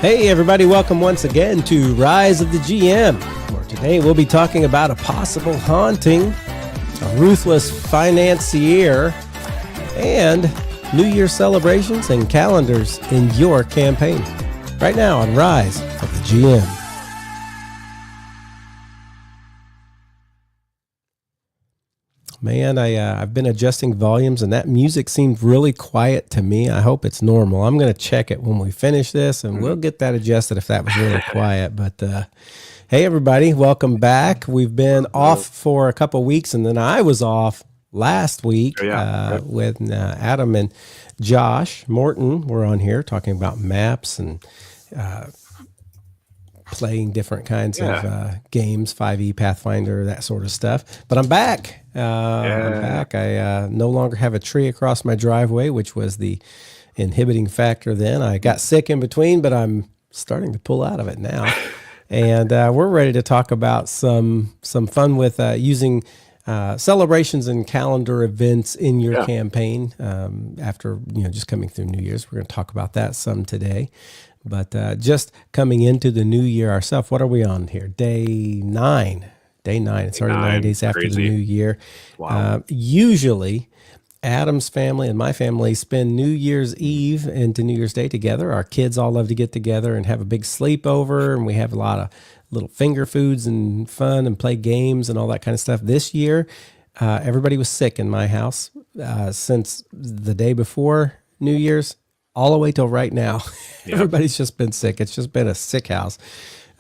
Hey everybody, welcome once again to Rise of the GM, where today we'll be talking about a possible haunting, a ruthless financier, and New Year celebrations and calendars in your campaign. Right now on Rise of the GM. Man, I've been adjusting volumes and that music seemed really quiet to me. I hope it's normal. I'm going to check it when we finish this and we'll get that adjusted if that was really quiet. But hey, everybody, welcome back. We've been off for a couple weeks and then I was off last week with Adam and Josh Morton. We're on here talking about maps and playing different kinds of games, 5e, Pathfinder, that sort of stuff. But I'm back. I'm back. I no longer have a tree across my driveway, which was the inhibiting factor then. I got sick in between, but I'm starting to pull out of it now. And we're ready to talk about some fun with using celebrations and calendar events in your campaign after just coming through New Year's. We're going to talk about that some today. But just coming into the new year ourselves, what are we on here? Day 9. It's already 9 days after the new year. Wow. Usually, Adam's family and my family spend New Year's Eve into New Year's Day together. Our kids all love to get together and have a big sleepover, and we have a lot of little finger foods and fun and play games and all that kind of stuff. This year, everybody was sick in my house since the day before New Year's all the way till right now. Yep. Everybody's just been sick. It's just been a sick house.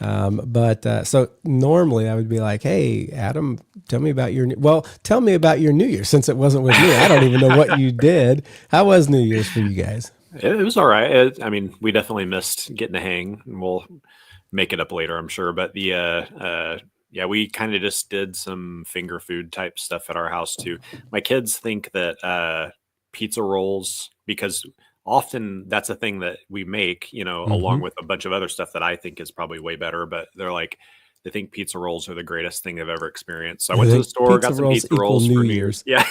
So normally I would be like, hey, Adam, tell me about your New Year, since it wasn't with me. I don't even know what you did. How was New Year's for you guys? It was all right. We definitely missed getting to hang, and we'll make it up later, I'm sure. But we kind of just did some finger food type stuff at our house too. My kids think that pizza rolls, because often that's a thing that we make, along with a bunch of other stuff that I think is probably way better, but they think pizza rolls are the greatest thing they've ever experienced. So I went to the store, got some pizza rolls for New Year's. Yeah.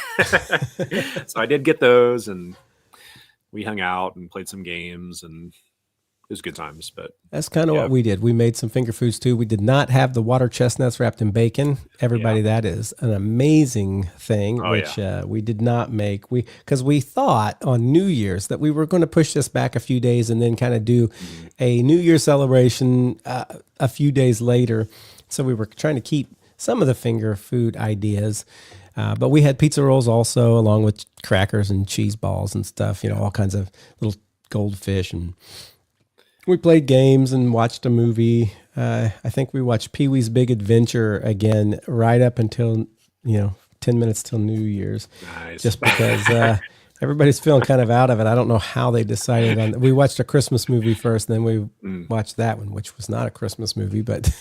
So I did get those, and we hung out and played some games, and it was good times. But that's kind of what we did. We made some finger foods too. We did not have the water chestnuts wrapped in bacon. Everybody, that is an amazing thing, we did not make. Because we thought on New Year's that we were going to push this back a few days and then kind of do a New Year's celebration a few days later. So we were trying to keep some of the finger food ideas. But we had pizza rolls also, along with crackers and cheese balls and stuff, all kinds of little goldfish, and we played games and watched a movie. I think we watched Pee-wee's Big Adventure again right up until, 10 minutes till New Year's. Nice. Just because everybody's feeling kind of out of it. I don't know how they decided on that. We watched a Christmas movie first, then we watched that one, which was not a Christmas movie. But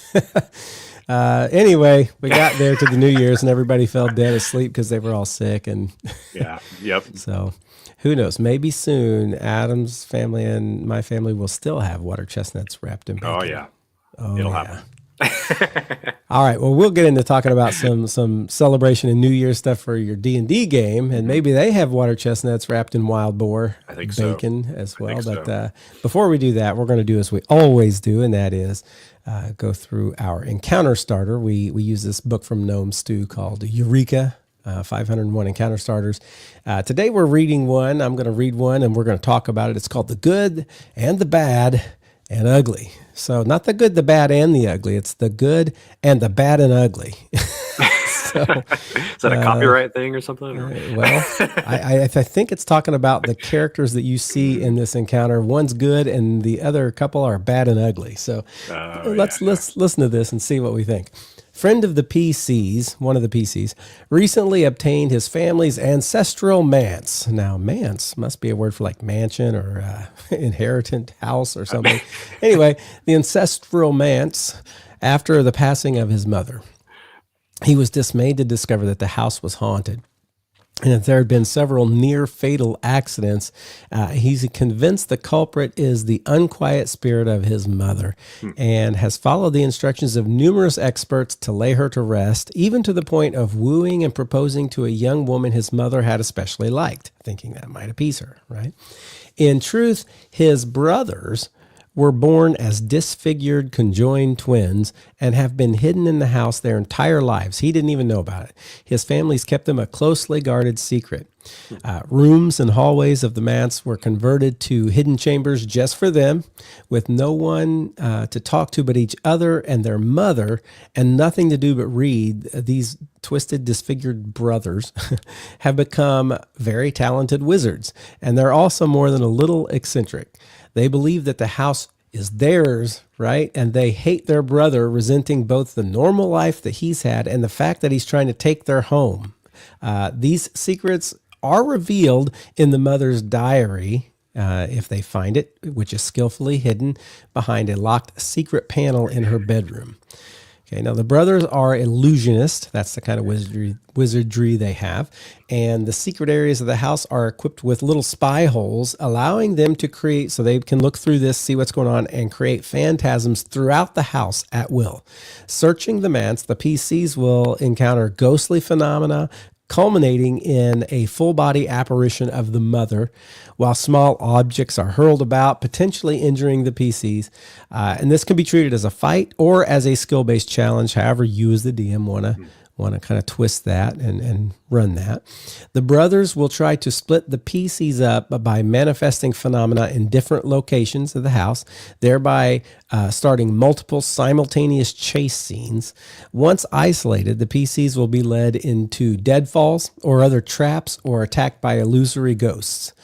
anyway, we got there to the New Year's and everybody fell dead asleep because they were all sick. And So who knows? Maybe soon Adam's family and my family will still have water chestnuts wrapped in bacon. Oh, yeah. It'll happen. All right. Well, we'll get into talking about some celebration and New Year's stuff for your D&D game, and maybe they have water chestnuts wrapped in wild boar bacon as well. But before we do that, we're going to do as we always do, and that is go through our encounter starter. We use this book from Gnome Stew called Eureka. 501 encounter starters. Today we're reading one. I'm going to read one and we're going to talk about it. It's called The Good and the Bad and Ugly. So not the good, the bad, and the ugly. It's the good and the bad and ugly. So, is that a copyright thing or something? Well, I think it's talking about the characters that you see in this encounter. One's good and the other couple are bad and ugly. So let's listen to this and see what we think. Friend of the PCs, one of the PCs, recently obtained his family's ancestral manse. Now, manse must be a word for like mansion or inheritant house or something. Anyway, the ancestral manse after the passing of his mother. He was dismayed to discover that the house was haunted, and that there had been several near-fatal accidents. He's convinced the culprit is the unquiet spirit of his mother, and has followed the instructions of numerous experts to lay her to rest, even to the point of wooing and proposing to a young woman his mother had especially liked, thinking that might appease her, right? In truth, his brothers were born as disfigured conjoined twins and have been hidden in the house their entire lives. He didn't even know about it. His family's kept them a closely guarded secret. Rooms and hallways of the manse were converted to hidden chambers just for them, with no one to talk to but each other and their mother, and nothing to do but read. These twisted, disfigured brothers have become very talented wizards, and they're also more than a little eccentric. They believe that the house is theirs, right? And they hate their brother, resenting both the normal life that he's had and the fact that he's trying to take their home. These secrets are revealed in the mother's diary, if they find it, which is skillfully hidden behind a locked secret panel in her bedroom. Okay, now the brothers are illusionists. That's the kind of wizardry they have. And the secret areas of the house are equipped with little spy holes, allowing them to create, so they can look through this, see what's going on, and create phantasms throughout the house at will. Searching the manse, the PCs will encounter ghostly phenomena, culminating in a full body apparition of the mother, while small objects are hurled about, potentially injuring the PCs. And this can be treated as a fight or as a skill based challenge, however you as the DM want to kind of twist that and run that. The brothers will try to split the PCs up by manifesting phenomena in different locations of the house, thereby starting multiple simultaneous chase scenes. Once isolated, the PCs will be led into deadfalls or other traps or attacked by illusory ghosts.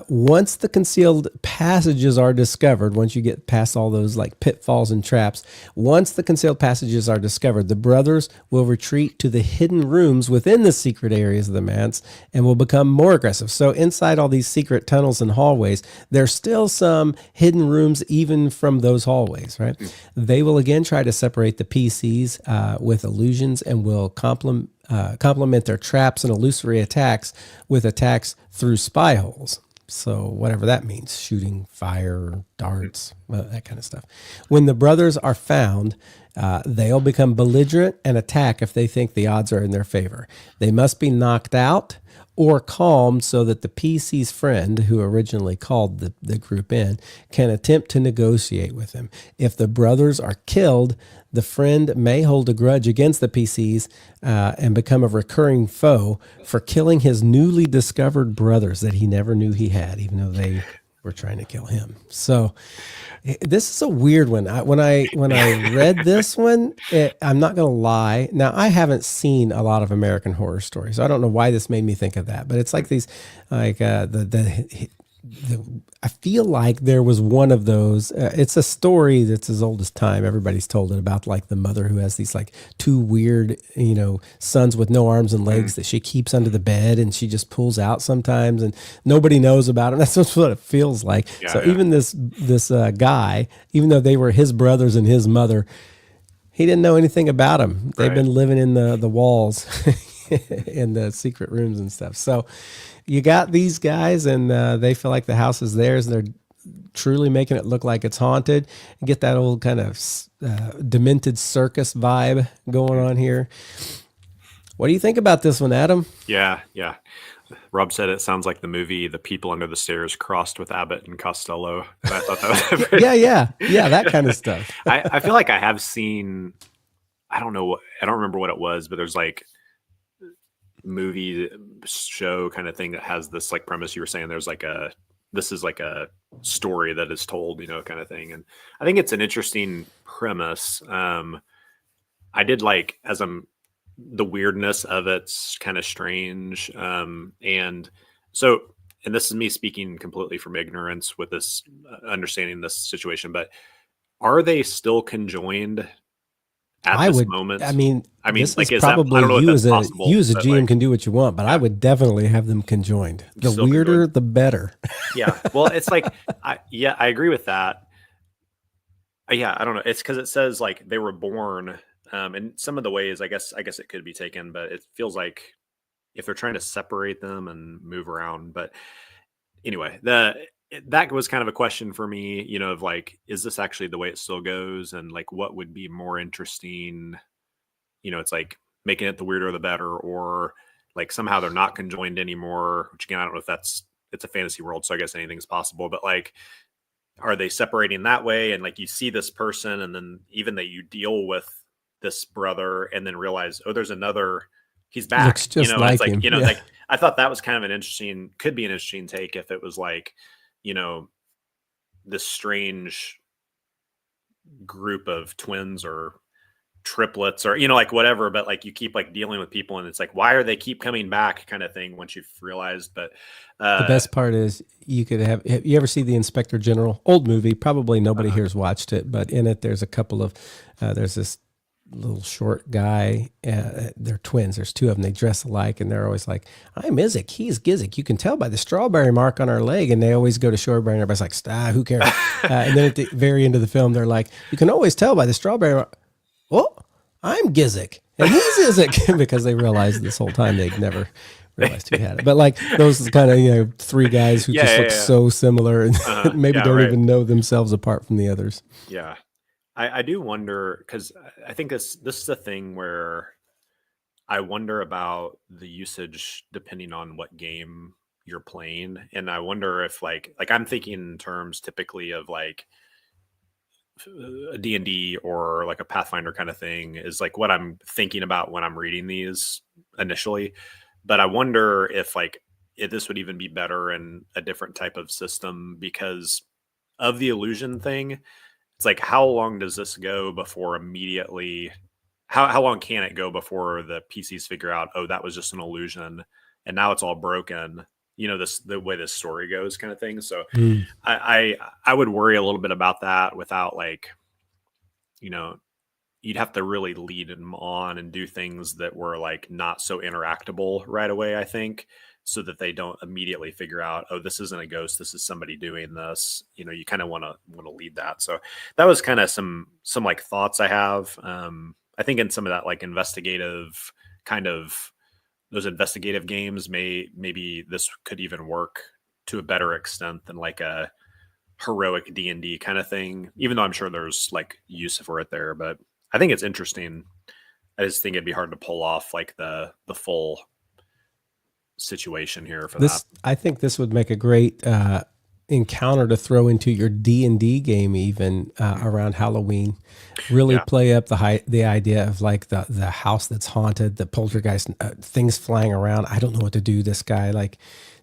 Once the concealed passages are discovered, once you get past all those like pitfalls and traps, once the concealed passages are discovered, the brothers will retreat to the hidden rooms within the secret areas of the manse and will become more aggressive. So inside all these secret tunnels and hallways, there's still some hidden rooms even from those hallways, right? They will again try to separate the PCs with illusions and will complement their traps and illusory attacks with attacks through spy holes. So whatever that means, shooting fire, darts, that kind of stuff. When the brothers are found, they'll become belligerent and attack if they think the odds are in their favor. They must be knocked out or calmed so that the PC's friend, who originally called the group in, can attempt to negotiate with them. If the brothers are killed, the friend may hold a grudge against the PCs and become a recurring foe for killing his newly discovered brothers that he never knew he had, even though they were trying to kill him. So this is a weird one. When I read this one, I'm not going to lie. Now, I haven't seen a lot of American Horror Stories, so I don't know why this made me think of that. But it's like these, like I feel like there was one of those. It's a story that's as old as time. Everybody's told it about like the mother who has these like two weird, sons with no arms and legs that she keeps under the bed and she just pulls out sometimes and nobody knows about it. That's just what it feels like. Even this guy, even though they were his brothers and his mother, he didn't know anything about them. They've been living in the walls in the secret rooms and stuff. So you got these guys and they feel like the house is theirs and they're truly making it look like it's haunted. You get that old kind of demented circus vibe going on here. What do you think about this one, Adam? Yeah. Rob said it sounds like the movie The People Under the Stairs crossed with Abbott and Costello. And I thought that was yeah, that kind of stuff. I feel like I have seen, I don't remember what it was, but there's like movie show kind of thing that has this like premise you were saying. There's like this is like a story that is told, kind of thing. And I think it's an interesting premise. I did like the weirdness of it's kind of strange. And this is me speaking completely from ignorance with this understanding this situation, but are they still conjoined at this moment? I mean, this like, is probably you as a GM can do what you want, but I would definitely have them conjoined. The weirder, conjoined. The better. Yeah. Well, it's like, I agree with that. Yeah. I don't know. It's because it says like they were born, in some of the ways, I guess it could be taken, but it feels like if they're trying to separate them and move around. But anyway, that was kind of a question for me, of like, is this actually the way it still goes? And like, what would be more interesting? It's like making it the weirder, the better, or like somehow they're not conjoined anymore, which again, I don't know if it's a fantasy world. So I guess anything's possible, but like, are they separating that way? And like you see this person, and then even that you deal with this brother, and then realize, oh, there's another. He's back, looks just and it's like like, him. Yeah. like I thought that was kind of could be an interesting take if it was like, this strange group of twins or triplets or like whatever, but like you keep like dealing with people and it's like, why are they keep coming back kind of thing once you've realized. But The best part is you could have you ever see the Inspector General, old movie, probably nobody here's watched it, but in it there's a couple of there's this little short guy, they're twins, there's two of them, they dress alike, and they're always like, I'm Izzik, he's Gizzik, you can tell by the strawberry mark on our leg, and they always go to strawberry, and everybody's like, who cares? And then at the very end of the film they're like, you can always tell by the strawberry mark. Well, I'm Gizzik and he's Izzik, because they realized this whole time they'd never realized who had it. But like those kind of three guys who just look so similar and maybe don't even know themselves apart from the others. Yeah. I do wonder, because I think this is a thing where I wonder about the usage depending on what game you're playing, and I wonder if like I'm thinking in terms typically of like a D&D or like a Pathfinder kind of thing is like what I'm thinking about when I'm reading these initially. But I wonder if if this would even be better in a different type of system because of the illusion thing. It's like, how long does this go before immediately? How long can it go before the PCs figure out, oh, that was just an illusion, and now it's all broken? The way this story goes, kind of thing. So I would worry a little bit about that without you'd have to really lead them on and do things that were like not so interactable right away, I think, so that they don't immediately figure out, oh, this isn't a ghost, this is somebody doing this. You kind of want to lead that. So that was kind of some like thoughts I have. I think in some of that like investigative kind of those investigative games, maybe this could even work to a better extent than like a heroic D&D kind of thing, even though I'm sure there's like use for it there. But I think it's interesting. I just think it'd be hard to pull off like the full situation here for this. That. I think this would make a great encounter to throw into your D&D game, even around Halloween. Really play up the idea of like the house that's haunted, the poltergeist, things flying around. I don't know what to do. This guy like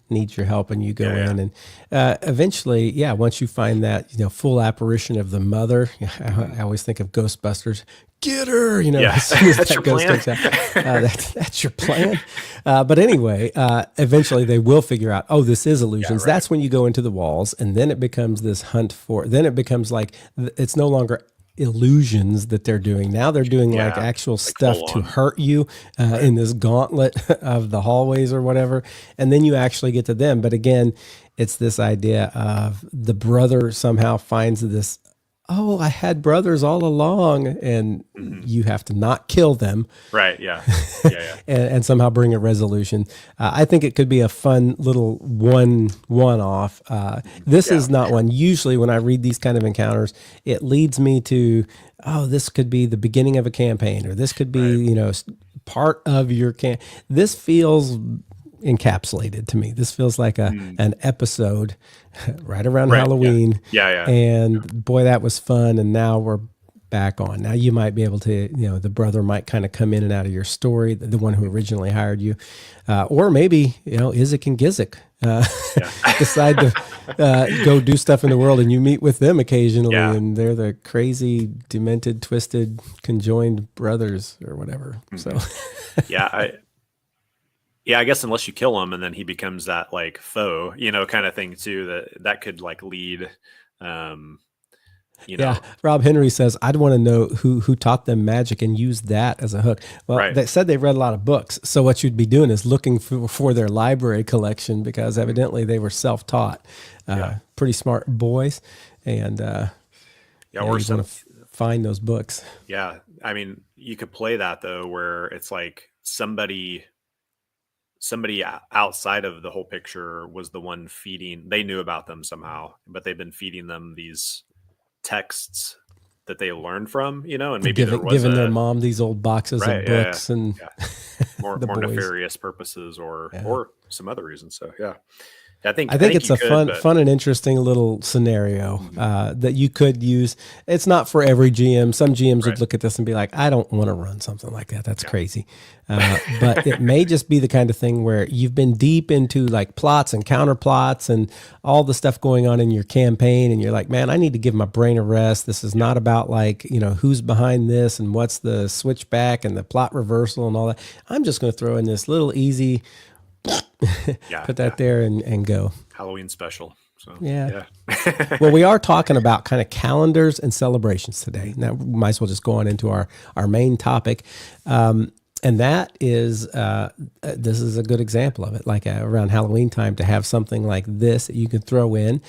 needs your help, and you go in and eventually, once you find that full apparition of the mother, I always think of Ghostbusters. Get her, as soon as that's that your ghost plan. takes out. That's your plan. But anyway, eventually they will figure out, oh, this is illusions. That's when you go into the walls, and then it becomes this hunt for. Then it becomes like it's no longer illusions that they're doing. Now they're doing like actual stuff to hurt you in this gauntlet of the hallways or whatever. And then you actually get to them. But again, it's this idea of the brother somehow finds this, oh, I had brothers all along, and you have to not kill them. Right. Yeah. and somehow bring a resolution. I think it could be a fun little one-off. This is not one. Usually when I read these kind of encounters, it leads me to, oh, this could be the beginning of a campaign, or this could be, part of your This feels encapsulated to me. This feels like an episode right around Halloween. Yeah. And boy, that was fun. And now we're back on. Now you might be able to, the brother might kind of come in and out of your story, the one who originally hired you. Or maybe, Izzik and Gizzik decide to go do stuff in the world, and you meet with them occasionally, and they're the crazy, demented, twisted, conjoined brothers or whatever. So I guess unless you kill him and then he becomes that like foe, kind of thing too, that could like lead, Rob Henry says, I'd want to know who taught them magic and use that as a hook. Well, they said they've read a lot of books. So what you'd be doing is looking for their library collection, because evidently they were self-taught, pretty smart boys. And, or you want to find those books. Yeah. I mean, you could play that though, where it's like somebody outside of the whole picture was the one feeding. They knew about them somehow, but they've been feeding them these texts that they learned from, and maybe giving their mom these old boxes of books and more nefarious purposes or some other reasons. So I I think think it's you a could, fun, but fun and interesting little scenario mhm, that you could use. It's not for every GM. Some GMs would right. look at this and be like, "I don't want to run something like that. That's crazy." But Yeah. it may just be the kind of thing where you've been deep into like plots and counter plots and all the stuff going on in your campaign, and you're like, "Man, I need to give my brain a rest. This is Yep. not about like who's behind this and what's the switchback and the plot reversal and all that. I'm just going to throw in this little easy, Yeah. put Yeah. that there and go." Halloween special. So Yeah. yeah. Well, we are talking about kind of calendars and celebrations today. Now, we might as well just go on into our main topic. And that is, this is a good example of it, like around Halloween time to have something like this that you can throw in.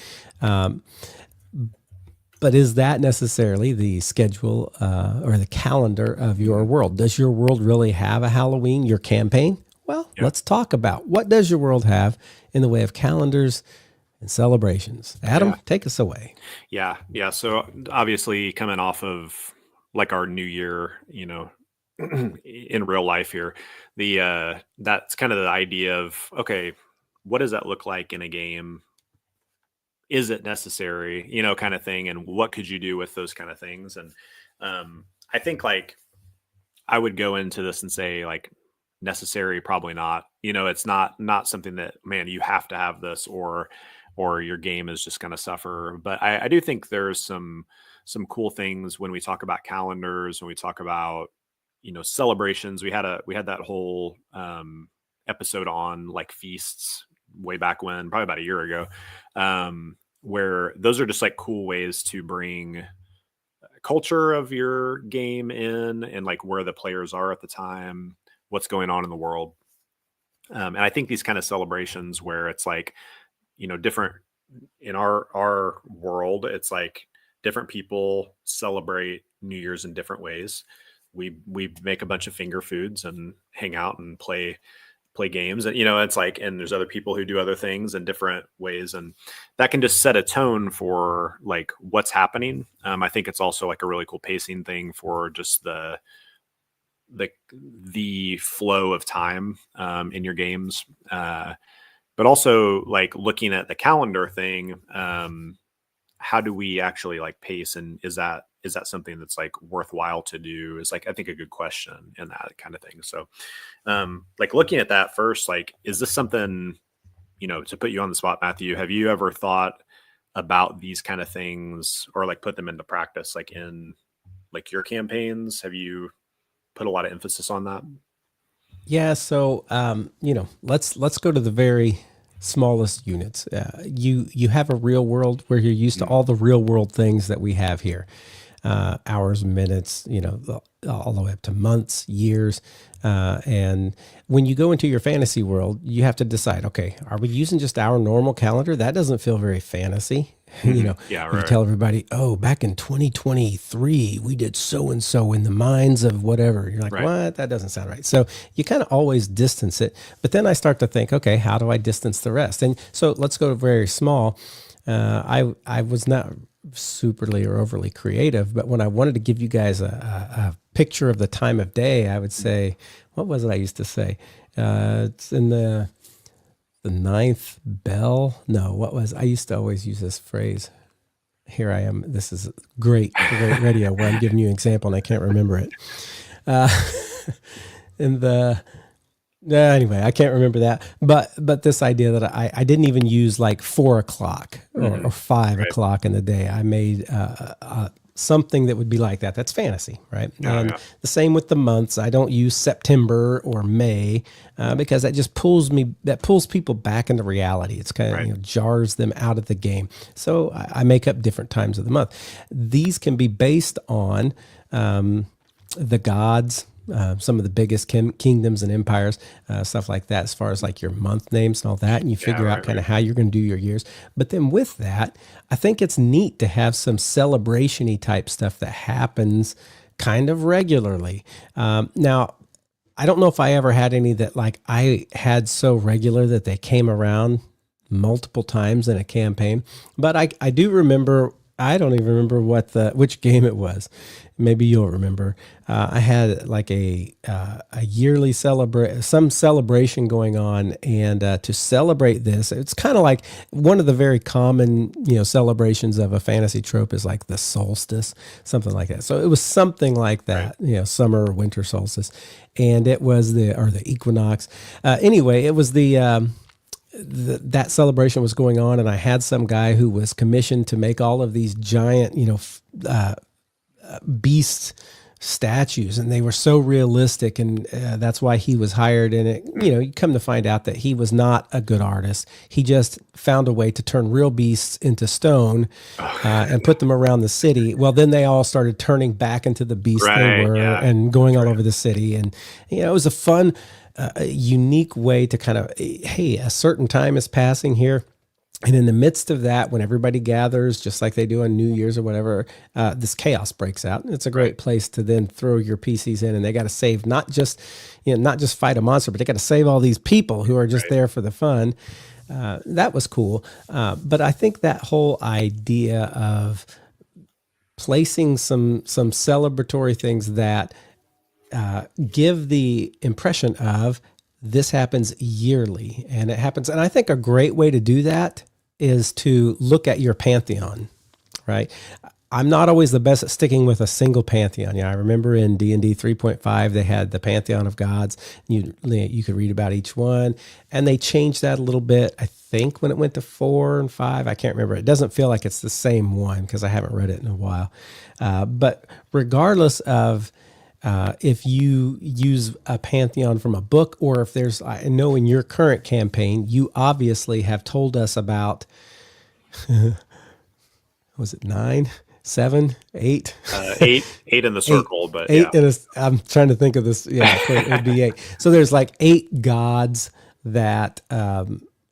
But is that necessarily the schedule or the calendar of your world? Does your world really have a Halloween, your campaign? Well, Yeah. let's talk about what does your world have in the way of calendars and celebrations. Adam, Yeah. take us away. Yeah. Yeah. So obviously coming off of like our new year, in real life here, the that's kind of the idea of, okay, what does that look like in a game? Is it necessary, kind of thing, and what could you do with those kind of things? And I think like I would go into this and say like necessary, probably not. It's not something that, man, you have to have this, or your game is just going to suffer. But I do think there's some cool things when we talk about calendars, when we talk about celebrations. We had that whole episode on like feasts way back when, probably about a year ago, where those are just like cool ways to bring culture of your game in, and like where the players are at the time, what's going on in the world. And I think these kind of celebrations where it's like, different in our world, it's like different people celebrate New Year's in different ways. We make a bunch of finger foods and hang out and play games, and it's like, and there's other people who do other things in different ways, and that can just set a tone for like what's happening. I think it's also like a really cool pacing thing for just the flow of time in your games, but also like looking at the calendar thing. How do we actually like pace, and is that something that's like worthwhile to do, is like, I think, a good question in that kind of thing. So like looking at that first, like, is this something, to put you on the spot, Matthew, have you ever thought about these kind of things, or like put them into practice, like in like your campaigns? Have you put a lot of emphasis on that? Yeah, so let's go to the very smallest units. You have a real world where you're used to Mm, all the real world things that we have here, hours, minutes, all the way up to months, years. And when you go into your fantasy world, you have to decide, okay, are we using just our normal calendar? That doesn't feel very fantasy. yeah, You right. tell everybody, oh, back in 2023, we did so and so in the mines of whatever. You're like, Right. what? That doesn't sound right. So you kind of always distance it. But then I start to think, okay, how do I distance the rest? And so let's go to very small. I was not superly or overly creative, but when I wanted to give you guys a picture of the time of day, I would say, what was it I used to say? It's in the ninth bell. No, what was I used to always use this phrase. Here I am. This is great radio where I'm giving you an example and I can't remember it. Uh, in the anyway, I can't remember that. But this idea that I didn't even use like 4 o'clock or Mhm. 5 Right. o'clock in the day. I made something that would be like that. That's fantasy, right? Oh, And yeah. the same with the months. I don't use September or May because that just pulls people back into reality. It's kind of Right. jars them out of the game. So I make up different times of the month. These can be based on the gods, some of the biggest kingdoms and empires, stuff like that, as far as like your month names and all that. And you Yeah. figure out Right. kind Right. of how you're going to do your years. But then with that, I think it's neat to have some celebration-y type stuff that happens kind of regularly. Now, I don't know if I ever had any that like I had so regular that they came around multiple times in a campaign, but I do remember. I don't even remember which game it was. maybe you'll remember. I had like a yearly celebration going on, and to celebrate this, it's kind of like one of the very common celebrations of a fantasy trope is like the solstice, something like that. So it was something like Right. that, summer or winter solstice, and it was the equinox. Anyway, it was that celebration was going on, and I had some guy who was commissioned to make all of these giant, beast statues, and they were so realistic, and that's why he was hired. And you come to find out that he was not a good artist. He just found a way to turn real beasts into stone and put them around the city. Well, then they all started turning back into the beasts they Right. were Yeah. and going all over the city. And it was a fun, a unique way to kind of, hey, a certain time is passing here. And in the midst of that, when everybody gathers, just like they do on New Year's or whatever, this chaos breaks out. And it's a great place to then throw your PCs in, and they got to save not just fight a monster, but they got to save all these people who are just there for the fun. That was cool. But I think that whole idea of placing some celebratory things that give the impression of this happens yearly, and it happens. And I think a great way to do that is to look at your pantheon, right? I'm not always the best at sticking with a single pantheon. I remember in D&D 3.5 they had the pantheon of gods. You could read about each one, and they changed that a little bit. I think when it went to 4 and 5, I can't remember. It doesn't feel like it's the same one because I haven't read it in a while. But regardless of if you use a pantheon from a book, or if I know in your current campaign, you obviously have told us about, was it 9, 7, 8? Eight in the circle, but Eight. yeah. I'm trying to think of this. Yeah, it would be 8. So there's like 8 gods that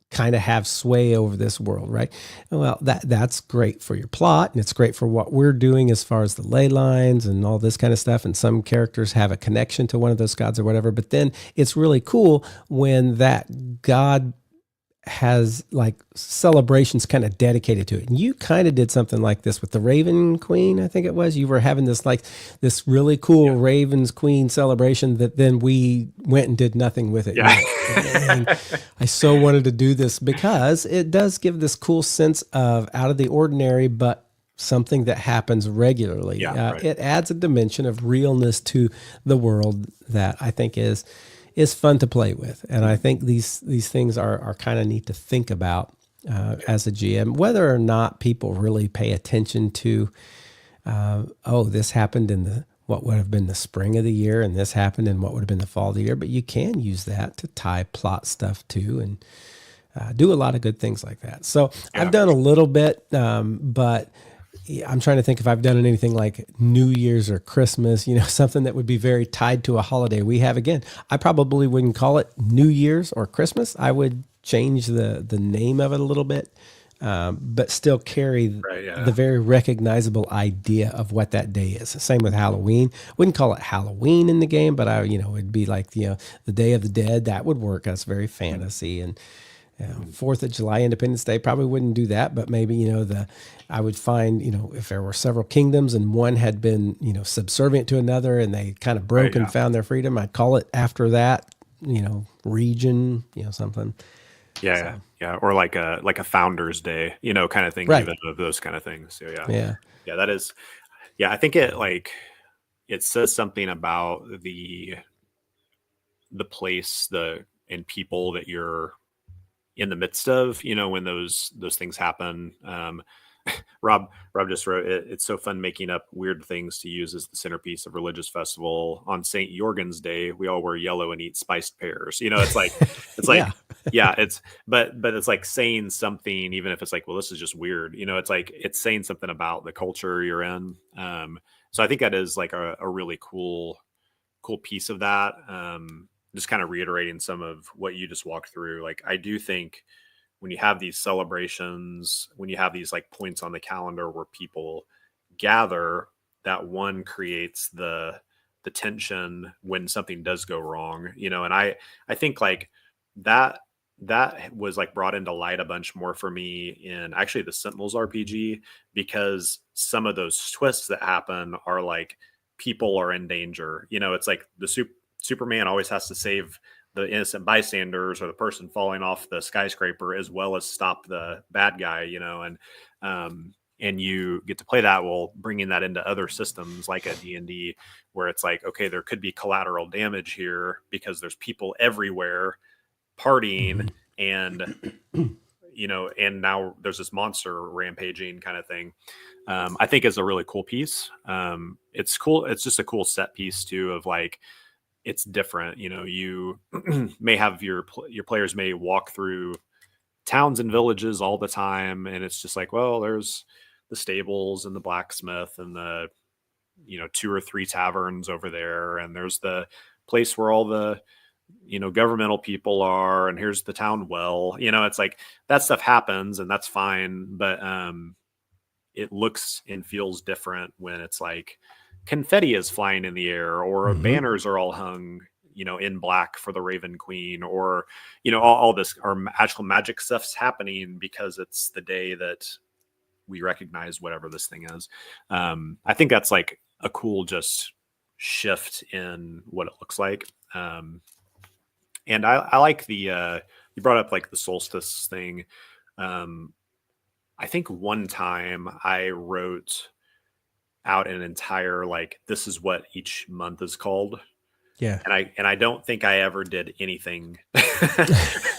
kind of have sway over this world, right? Well, that's great for your plot, and it's great for what we're doing as far as the ley lines and all this kind of stuff. And some characters have a connection to one of those gods or whatever. But then it's really cool when that god has like celebrations kind of dedicated to it. And you kind of did something like this with the Raven Queen, I think it was. You were having this really cool Ravens Queen celebration that then we went and did nothing with it. Yeah. And I so wanted to do this because it does give this cool sense of out of the ordinary, but something that happens regularly. Yeah, right. It adds a dimension of realness to the world that I think is fun to play with. And I think these things are kind of neat to think about as a GM, whether or not people really pay attention to, this happened in what would have been the spring of the year, and this happened in what would have been the fall of the year. But you can use that to tie plot stuff to, and do a lot of good things like that. So I've done a little bit, but I'm trying to think if I've done anything like New Year's or Christmas, something that would be very tied to a holiday we have. Again, I probably wouldn't call it New Year's or Christmas. I would change the name of it a little bit, but still carry the very recognizable idea of what that day is. Same with Halloween. Wouldn't call it Halloween in the game, but it'd be like, the Day of the Dead. That would work. That's very fantasy. And 4th of July, Independence Day, probably wouldn't do that, but maybe, I would find, if there were several kingdoms and one had been, subservient to another, and they kind of broke and found their freedom, I'd call it after that, region, something. Yeah. So. Yeah. Or like a Founder's Day, kind of thing, right. Even of those kind of things. So yeah. That is, I think it says something about the place, and people that you're in the midst of, when those things happen. Rob just wrote, it's so fun making up weird things to use as the centerpiece of religious festival. On St. Jorgen's Day, we all wear yellow and eat spiced pears. It's like, but it's like saying something, even if it's like, well, this is just weird. It's like, it's saying something about the culture you're in. So I think that is like a really cool piece of that. Just kind of reiterating some of what you just walked through. Like, I do think when you have these celebrations, when you have these like points on the calendar where people gather, that one creates the tension when something does go wrong, and I think like that was like brought into light a bunch more for me in actually the Sentinels RPG, because some of those twists that happen are like people are in danger. It's like Superman always has to save the innocent bystanders or the person falling off the skyscraper, as well as stop the bad guy, and you get to play that while bringing that into other systems like a D&D, where it's like, okay, there could be collateral damage here because there's people everywhere partying, and and now there's this monster rampaging kind of thing. I think is a really cool piece. It's cool. It's just a cool set piece too, of like, it's different. You may have your players may walk through towns and villages all the time, and it's just like, well, there's the stables and the blacksmith and the 2 or 3 taverns over there, and there's the place where all the governmental people are, and here's the town well. It's like that stuff happens, and that's fine, but it looks and feels different when it's like confetti is flying in the air, or banners are all hung in black for the Raven Queen, or all this, or actual magic stuff's happening because it's the day that we recognize whatever this thing is. I think that's like a cool just shift in what it looks like. And I like the you brought up like the solstice thing. I think one time I wrote out an entire, like, this is what each month is called. Yeah. And I don't think I ever did anything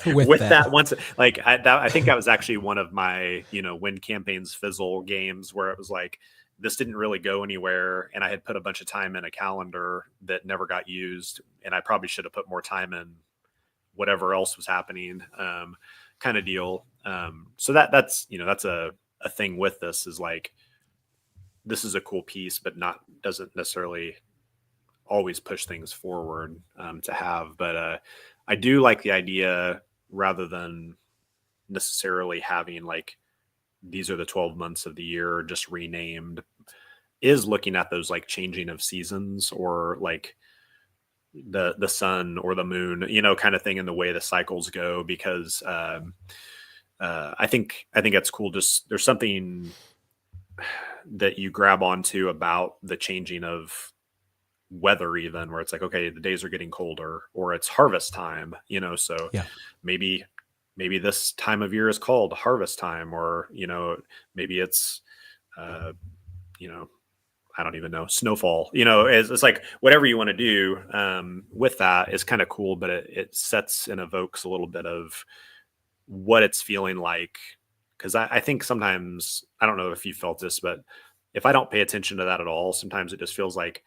with that once. Like I think that was actually one of my, when campaigns fizzle games, where it was like, this didn't really go anywhere, and I had put a bunch of time in a calendar that never got used, and I probably should have put more time in whatever else was happening, kind of deal. So that's a thing with this, is like, this is a cool piece, but doesn't necessarily always push things forward to have. But I do like the idea, rather than necessarily having like, these are the 12 months of the year just renamed, is looking at those like changing of seasons, or like the sun or the moon, kind of thing, in the way the cycles go. Because I think that's cool. Just, there's something that you grab onto about the changing of weather, even, where it's like, okay, the days are getting colder, or it's harvest time, so yeah. maybe this time of year is called harvest time, or maybe it's I don't even know, snowfall. It's like, whatever you want to do with that is kind of cool, but it sets and evokes a little bit of what it's feeling like. Because I think sometimes, I don't know if you felt this, but if I don't pay attention to that at all, sometimes it just feels like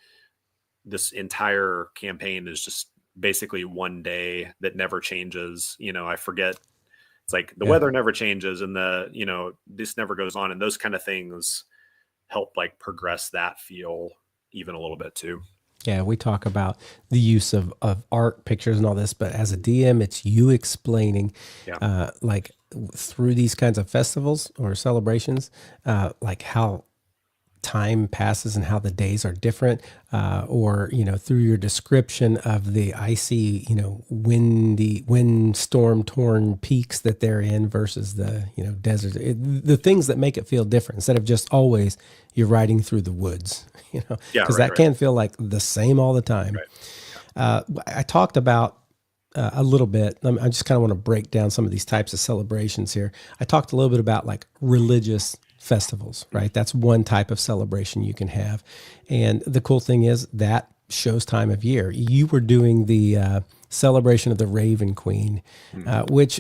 this entire campaign is just basically one day that never changes. I forget. It's like the weather never changes, and this never goes on, and those kind of things help like progress that feel even a little bit too. Yeah, we talk about the use of art, pictures, and all this, but as a DM, it's you explaining, like through these kinds of festivals or celebrations, like how time passes and how the days are different, or through your description of the icy, windy, windstorm torn peaks that they're in versus the deserts, the things that make it feel different, instead of just always you're riding through the woods, because that can feel like the same all the time. Right. I talked about a little bit. I just kind of want to break down some of these types of celebrations here. I talked a little bit about like religious festivals, right? That's one type of celebration you can have. And the cool thing is that shows time of year. You were doing the celebration of the Raven Queen, which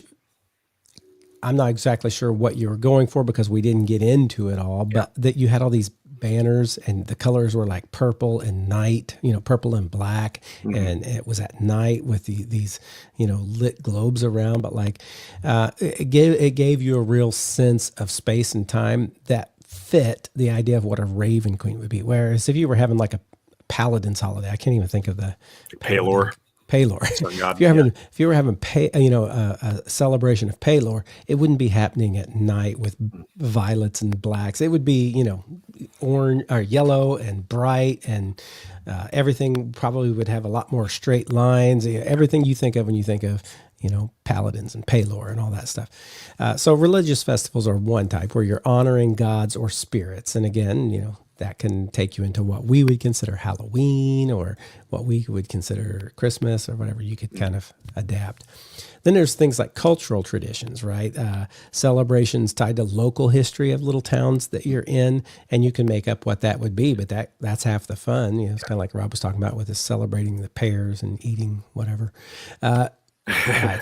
I'm not exactly sure what you were going for, because we didn't get into it all, but that you had all these banners, and the colors were like purple and night, purple and black. And it was at night with these, lit globes around, but like, it gave you a real sense of space and time that fit the idea of what a Raven Queen would be. Whereas if you were having like a Paladin's holiday, I can't even think of the Pelor. If you were having a celebration of Pelor, it wouldn't be happening at night with violets and blacks. It would be, orange or yellow and bright, and everything probably would have a lot more straight lines. Everything you think of when you think of, paladins and Pelor and all that stuff. So religious festivals are one type where you're honoring gods or spirits. And again, that can take you into what we would consider Halloween or what we would consider Christmas or whatever. You could kind of adapt. Then there's things like cultural traditions, right? Celebrations tied to local history of little towns that you're in, and you can make up what that would be, but that's half the fun. It's kind of like Rob was talking about with this celebrating the pears and eating whatever.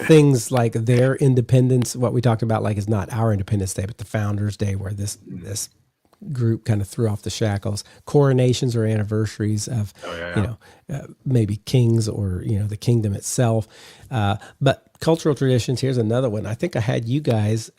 Things like their independence, what we talked about, like is not our Independence Day, but the Founders Day, where this group kind of threw off the shackles. Coronations or anniversaries of, maybe kings or the kingdom itself. But cultural traditions. Here's another one. I think I had you guys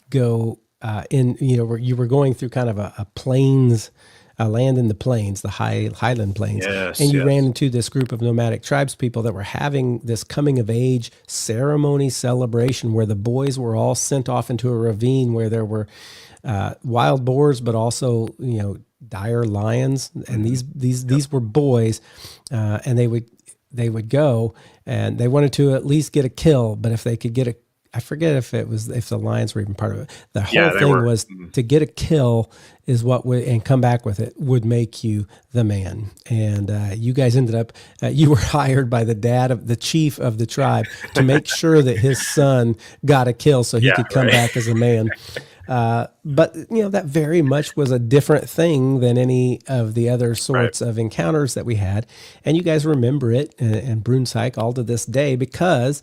go where you were going through kind of a plains. Land in the plains, the highland plains. Yes, and you ran into this group of nomadic tribes people that were having this coming of age ceremony celebration where the boys were all sent off into a ravine where there were wild boars, but also, dire lions. And these were boys, and they would go and they wanted to at least get a kill, but if they could get I forget if the lions were even part of it. The whole thing was to get a kill is what would, and come back with it, would make you the man. And you guys ended up, you were hired by the chief of the tribe to make sure that his son got a kill so he could come back as a man. But that very much was a different thing than any of the other sorts of encounters that we had. And you guys remember it and Brunswick all to this day because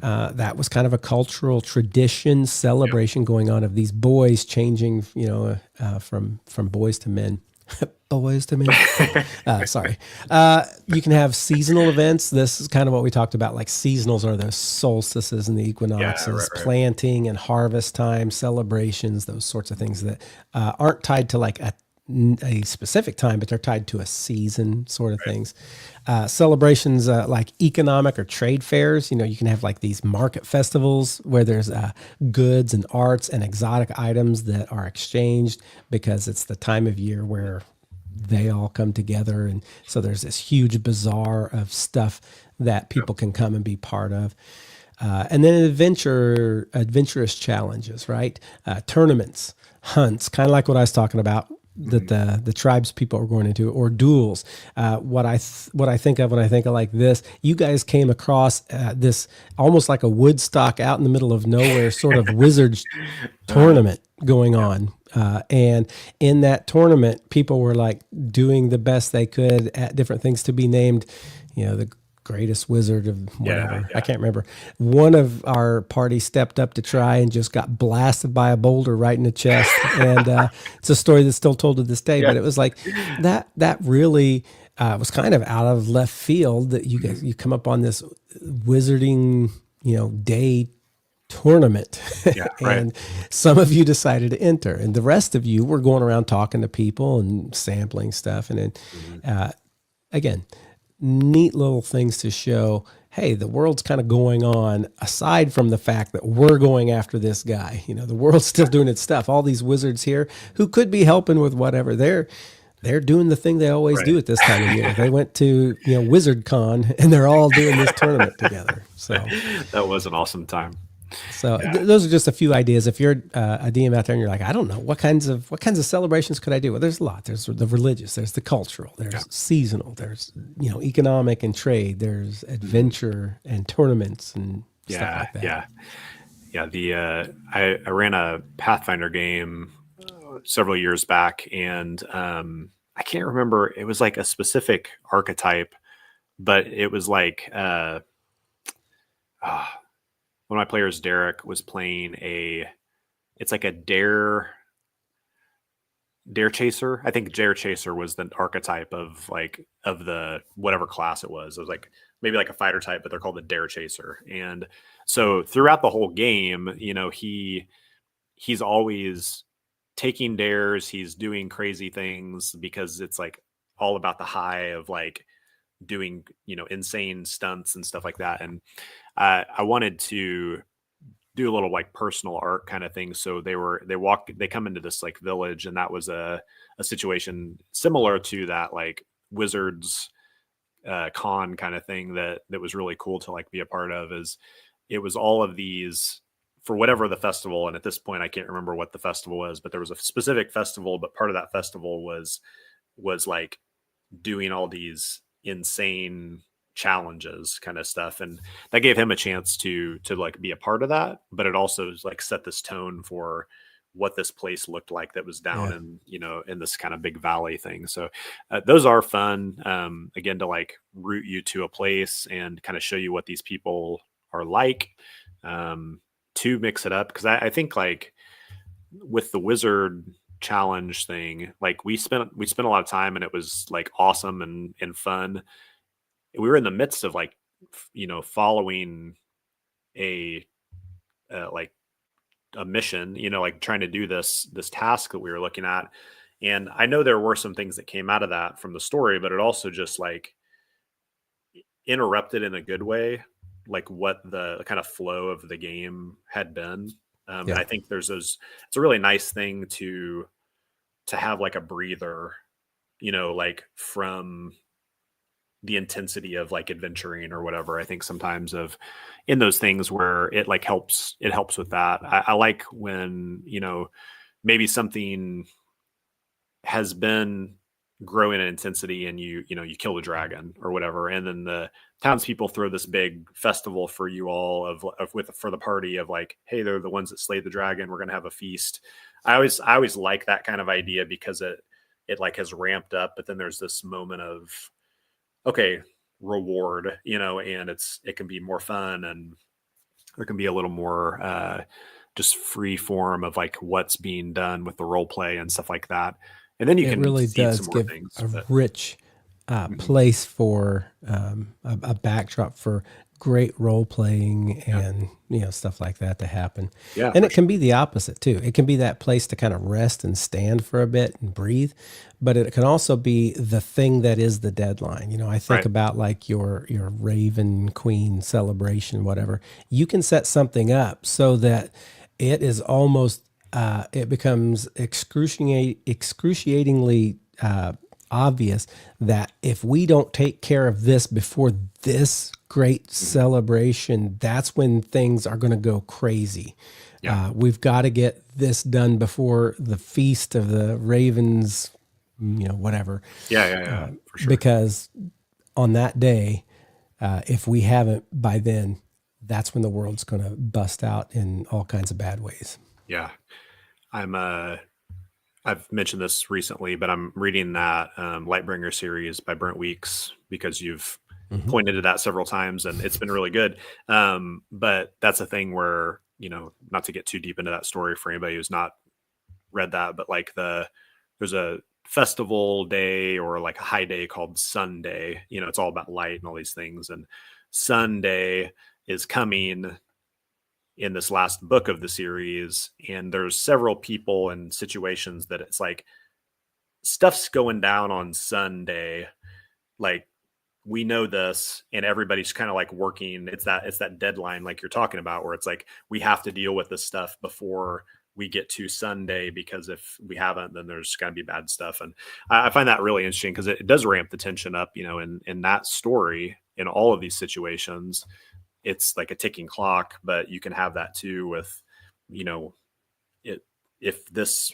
that was kind of a cultural tradition, celebration going on of these boys changing, from boys to men. Boys to men. Sorry. You can have seasonal events. This is kind of what we talked about. Like seasonals are the solstices and the equinoxes, planting and harvest time, celebrations, those sorts of things that aren't tied to like a specific time, but they're tied to a season sort of things. Celebrations like economic or trade fairs. You can have like these market festivals where there's goods and arts and exotic items that are exchanged because it's the time of year where they all come together. And so there's this huge bazaar of stuff that people can come and be part of. And then adventurous challenges, right? Tournaments, hunts, kind of like what I was talking about that the tribes people are going into, or duels. What I think of when I think of like this, you guys came across this almost like a Woodstock out in the middle of nowhere sort of wizard tournament going on. And in that tournament, people were like doing the best they could at different things to be named, the greatest wizard of whatever. I can't remember. One of our party stepped up to try and just got blasted by a boulder right in the chest. And it's a story that's still told to this day, but it was like that really was kind of out of left field that you come up on this wizarding, day tournament. And some of you decided to enter and the rest of you were going around talking to people and sampling stuff. And then again, neat little things to show, hey, the world's kind of going on aside from the fact that we're going after this guy. The world's still doing its stuff. All these wizards here who could be helping with whatever, they're doing the thing they always do at this time of year. They went to, Wizard Con and they're all doing this tournament together. So that was an awesome time. So those are just a few ideas. If you're a DM out there and you're like, I don't know, what kinds of celebrations could I do? Well, there's a lot. There's the religious, there's the cultural, there's seasonal, there's economic and trade, there's adventure and tournaments and stuff like that. I ran a Pathfinder game several years back, and I can't remember. It was like a specific archetype, but it was like one of my players, Derek, was playing it's like a dare chaser. I think dare chaser was the archetype of the whatever class it was. It was like maybe like a fighter type, but they're called the dare chaser. And so throughout the whole game, he's always taking dares. He's doing crazy things because it's like all about the high of like doing, insane stunts and stuff like that. And I wanted to do a little like personal art kind of thing. So they come into this like village, and that was a situation similar to that, like Wizards con kind of thing that was really cool to like be a part of. Is it was all of these for whatever the festival, and at this point I can't remember what the festival was, but there was a specific festival, but part of that festival was like doing all these insane challenges kind of stuff, and that gave him a chance to like be a part of that, but it also like set this tone for what this place looked like that was down in, you know, in this kind of big valley thing. So those are fun, again, to like route you to a place and kind of show you what these people are like, to mix it up. Because I think like with the wizard challenge thing, like we spent a lot of time, and it was like awesome and fun. We were in the midst of like, you know, following a like a mission, you know, like trying to do this task that we were looking at. And I know there were some things that came out of that from the story, but it also just like interrupted in a good way, like what the kind of flow of the game had been. And I think it's a really nice thing to have like a breather, you know, like from the intensity of like adventuring or whatever. I think sometimes in those things where it like helps with that. I like when, you know, maybe something has been growing in intensity and you kill the dragon or whatever, and then the townspeople throw this big festival for you all for the party of like, hey, they're the ones that slayed the dragon, we're gonna have a feast. I always like that kind of idea, because it like has ramped up, but then there's this moment of, okay, reward, you know, and it can be more fun, and there can be a little more just free form of like what's being done with the role play and stuff like that. And then you can really see does some more give things, a rich place for a backdrop for great role playing and you know, stuff like that to happen. Yeah, and it can be the opposite too. It can be that place to kind of rest and stand for a bit and breathe, but it can also be the thing that is the deadline. You know, I think about like your Raven Queen celebration, whatever. You can set something up so that it is almost it becomes excruciatingly obvious that if we don't take care of this before this great celebration, that's when things are going to go crazy. We've got to get this done before the feast of the ravens, you know, whatever. For sure. Because on that day, if we haven't by then, that's when the world's going to bust out in all kinds of bad ways. Yeah. I've mentioned this recently, but I'm reading that Lightbringer series by Brent Weeks, because you've pointed to that several times, and it's been really good. But that's a thing where, you know, not to get too deep into that story for anybody who's not read that, but like there's a festival day or like a high day called Sunday. You know, it's all about light and all these things. And Sunday is coming in this last book of the series, and there's several people and situations that it's like stuff's going down on Sunday, like we know this, and everybody's kind of like working. It's that deadline like you're talking about, where it's like we have to deal with this stuff before we get to Sunday, because if we haven't, then there's going to be bad stuff. And I find that really interesting, because it does ramp the tension up, you know, in that story, in all of these situations. It's like a ticking clock, but you can have that too with, you know, if this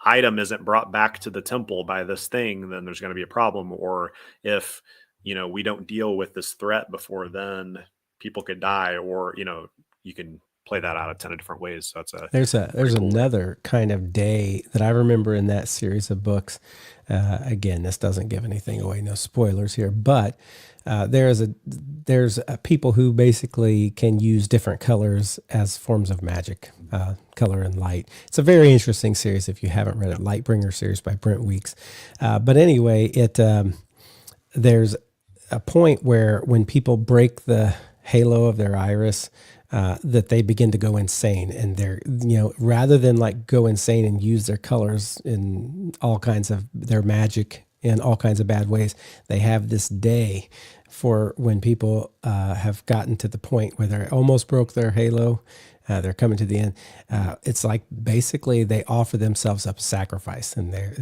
item isn't brought back to the temple by this thing, then there's going to be a problem. Or if, you know, we don't deal with this threat before then, people could die, or, you know, you can play that out a ton of different ways. So there's cool another kind of day that I remember in that series of books. Again, this doesn't give anything away, no spoilers here, but there's people who basically can use different colors as forms of magic, color and light. It's a very interesting series if you haven't read it, Lightbringer series by Brent Weeks. But anyway, there's a point where when people break the halo of their iris, that they begin to go insane, and they're, you know, rather than like go insane and use their colors in all kinds of their magic in all kinds of bad ways, they have this day for when people have gotten to the point where they almost broke their halo. They're coming to the end. It's like basically they offer themselves up sacrifice, and there's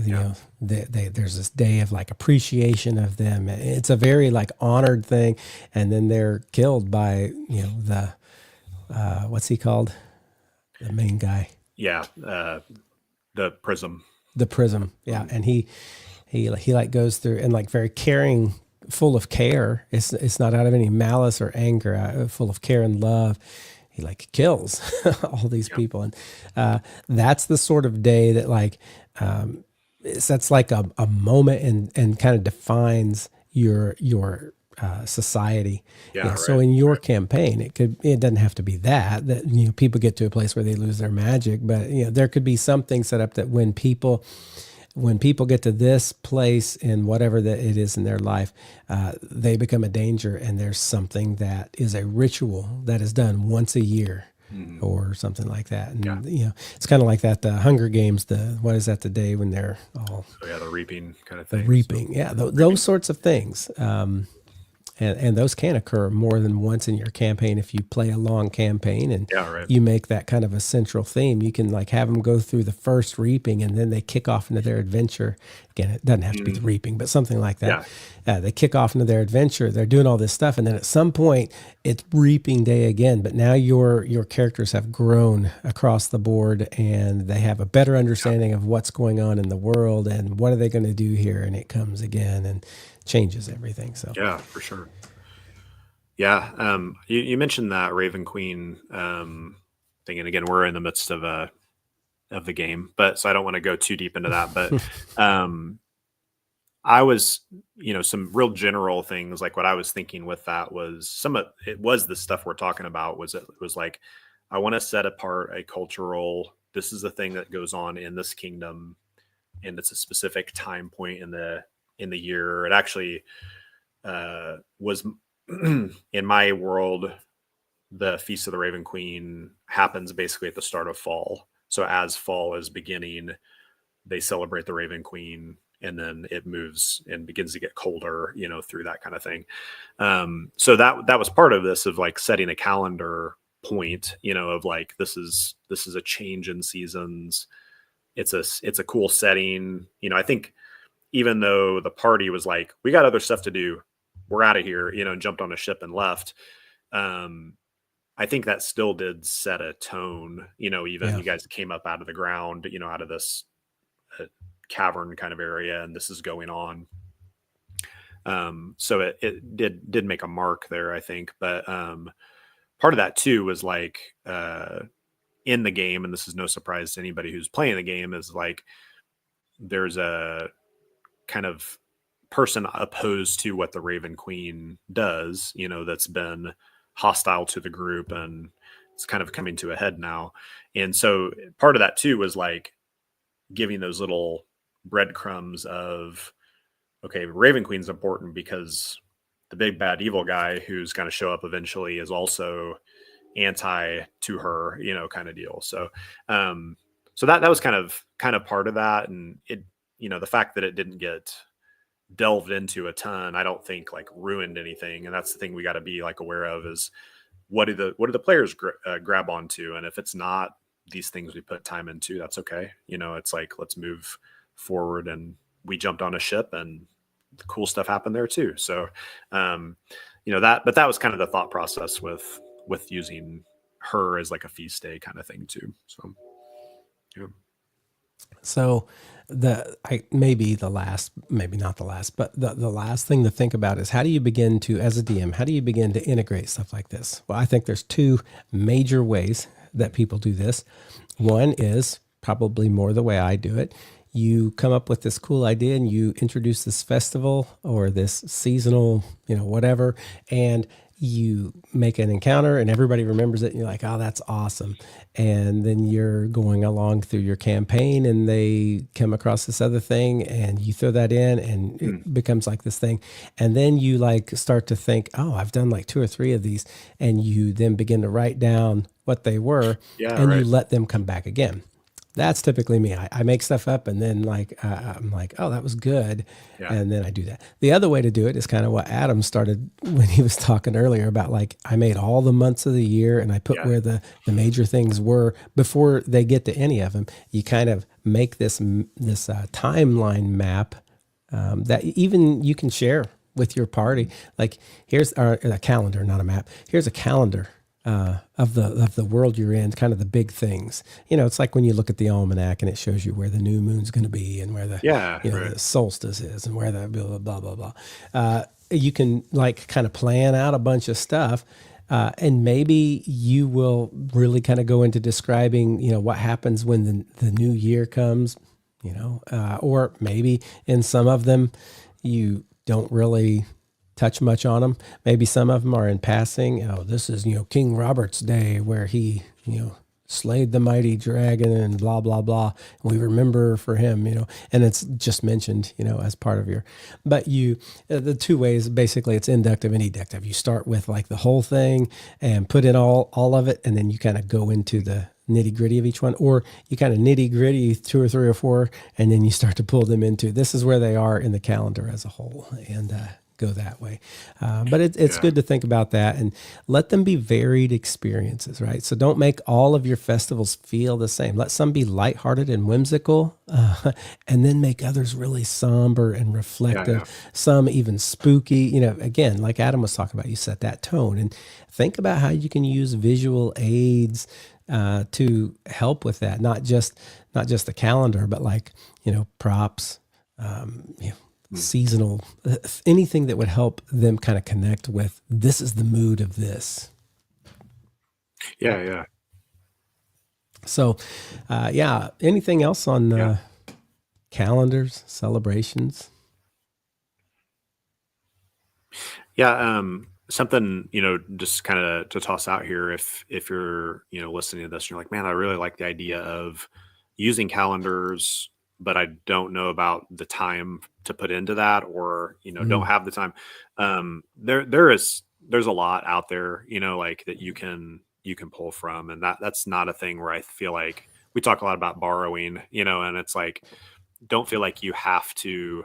this day of like appreciation of them. It's a very like honored thing, and then they're killed by, you know, the what's he called? the main guy. Yeah, the Prism. The Prism, yeah, and he like goes through and like very caring, full of care. It's not out of any malice or anger, full of care and love. He like kills all these people, and that's the sort of day that like that's like a moment and kind of defines your society. Yeah, So right. in your campaign, it doesn't have to be that people get to a place where they lose their magic, but there could be something set up that when people get to this place in whatever that it is in their life, they become a danger, and there's something that is a ritual that is done once a year. Or something like that, and it's kind of like that. The Hunger Games, what is that? The day when they're all the reaping kind of thing. The reaping, those sorts of things. And those can occur more than once in your campaign if you play a long campaign and you make that kind of a central theme. You can like have them go through the first reaping and then they kick off into their adventure. Again, it doesn't have to be the reaping, but something like that. They kick off into their adventure. They're doing all this stuff, and then at some point it's reaping day again. But now your characters have grown across the board, and they have a better understanding of what's going on in the world and what are they going to do here. And it comes again and changes everything. So yeah, for sure. Yeah, you mentioned that Raven Queen thing, and again, we're in the midst of the game, but so I don't want to go too deep into that. But I was, some real general things like what I was thinking with that was it was the stuff we're talking about. It was like I want to set apart a cultural. This is the thing that goes on in this kingdom, and it's a specific time point in the year. It actually was in my world. The Feast of the Raven Queen happens basically at the start of fall. So as fall is beginning, they celebrate the Raven Queen, and then it moves and begins to get colder, through that kind of thing. So that was part of this, of like setting a calendar point, of like, this is a change in seasons. It's a cool setting. I think even though the party was like, we got other stuff to do, we're out of here, and jumped on a ship and left. I think that still did set a tone, even you guys came up out of the ground, out of this cavern kind of area, and this is going on. So it did make a mark there, I think. But part of that too was like in the game, and this is no surprise to anybody who's playing the game, is like there's a kind of person opposed to what the Raven Queen does, that's been hostile to the group, and it's kind of coming to a head now. And so part of that too was like giving those little breadcrumbs of, okay, Raven Queen's important because the big bad evil guy who's going to show up eventually is also anti to her, kind of deal. So so that was kind of part of that. And it, the fact that it didn't get delved into a ton, I don't think like ruined anything. And that's the thing we got to be like aware of, is what do the players grab onto? And if it's not these things we put time into, that's okay. It's like, let's move forward, and we jumped on a ship and cool stuff happened there too. So, but that was kind of the thought process with using her as like a feast day kind of thing too. So, yeah. So maybe not the last, but the last thing to think about is, how do you begin to, as a DM, how do you begin to integrate stuff like this? Well, I think there's two major ways that people do this. One is probably more the way I do it. You come up with this cool idea and you introduce this festival or this seasonal, whatever, and you make an encounter and everybody remembers it, and you're like, oh, that's awesome. And then you're going along through your campaign and they come across this other thing and you throw that in and it becomes like this thing. And then you like start to think, oh, I've done like 2 or 3 of these. And you then begin to write down what they were, and you let them come back again. That's typically me. I make stuff up and then I'm like, oh, that was good. Yeah. And then I do that. The other way to do it is kind of what Adam started when he was talking earlier about, like, I made all the months of the year and I put where the major things were before they get to any of them. You kind of make this timeline map that even you can share with your party. Like, here's a calendar, not a map. Here's a calendar of the world you're in, kind of the big things. It's like when you look at the almanac and it shows you where the new moon's going to be and where the Yeah, right. the solstice is and where the blah blah blah blah. You can like kind of plan out a bunch of stuff. And maybe you will really kind of go into describing, what happens when the new year comes, or maybe in some of them, you don't really touch much on them. Maybe some of them are in passing. Oh, this is, King Robert's day where he, slayed the mighty dragon and blah, blah, blah. We remember for him, and it's just mentioned, as part of your, but the two ways, basically it's inductive and deductive. You start with like the whole thing and put in all of it. And then you kind of go into the nitty gritty of each one, or you kind of nitty gritty 2 or 3 or 4, and then you start to pull them into, this is where they are in the calendar as a whole. And, go that way. But it's good to think about that and let them be varied experiences, right? So don't make all of your festivals feel the same. Let some be lighthearted and whimsical, and then make others really somber and reflective, some even spooky. Again, like Adam was talking about, you set that tone and think about how you can use visual aids to help with that. Not just the calendar, but like, props, seasonal, anything that would help them kind of connect with, this is the mood of this. Yeah. So, anything else on calendars, celebrations? Yeah. Something, just kind of to toss out here, if you're, listening to this and you're like, man, I really like the idea of using calendars, but I don't know about the time to put into that, or, don't have the time. There's a lot out there, like that you can pull from. And that's not a thing where I feel like we talk a lot about borrowing, and it's like, don't feel like you have to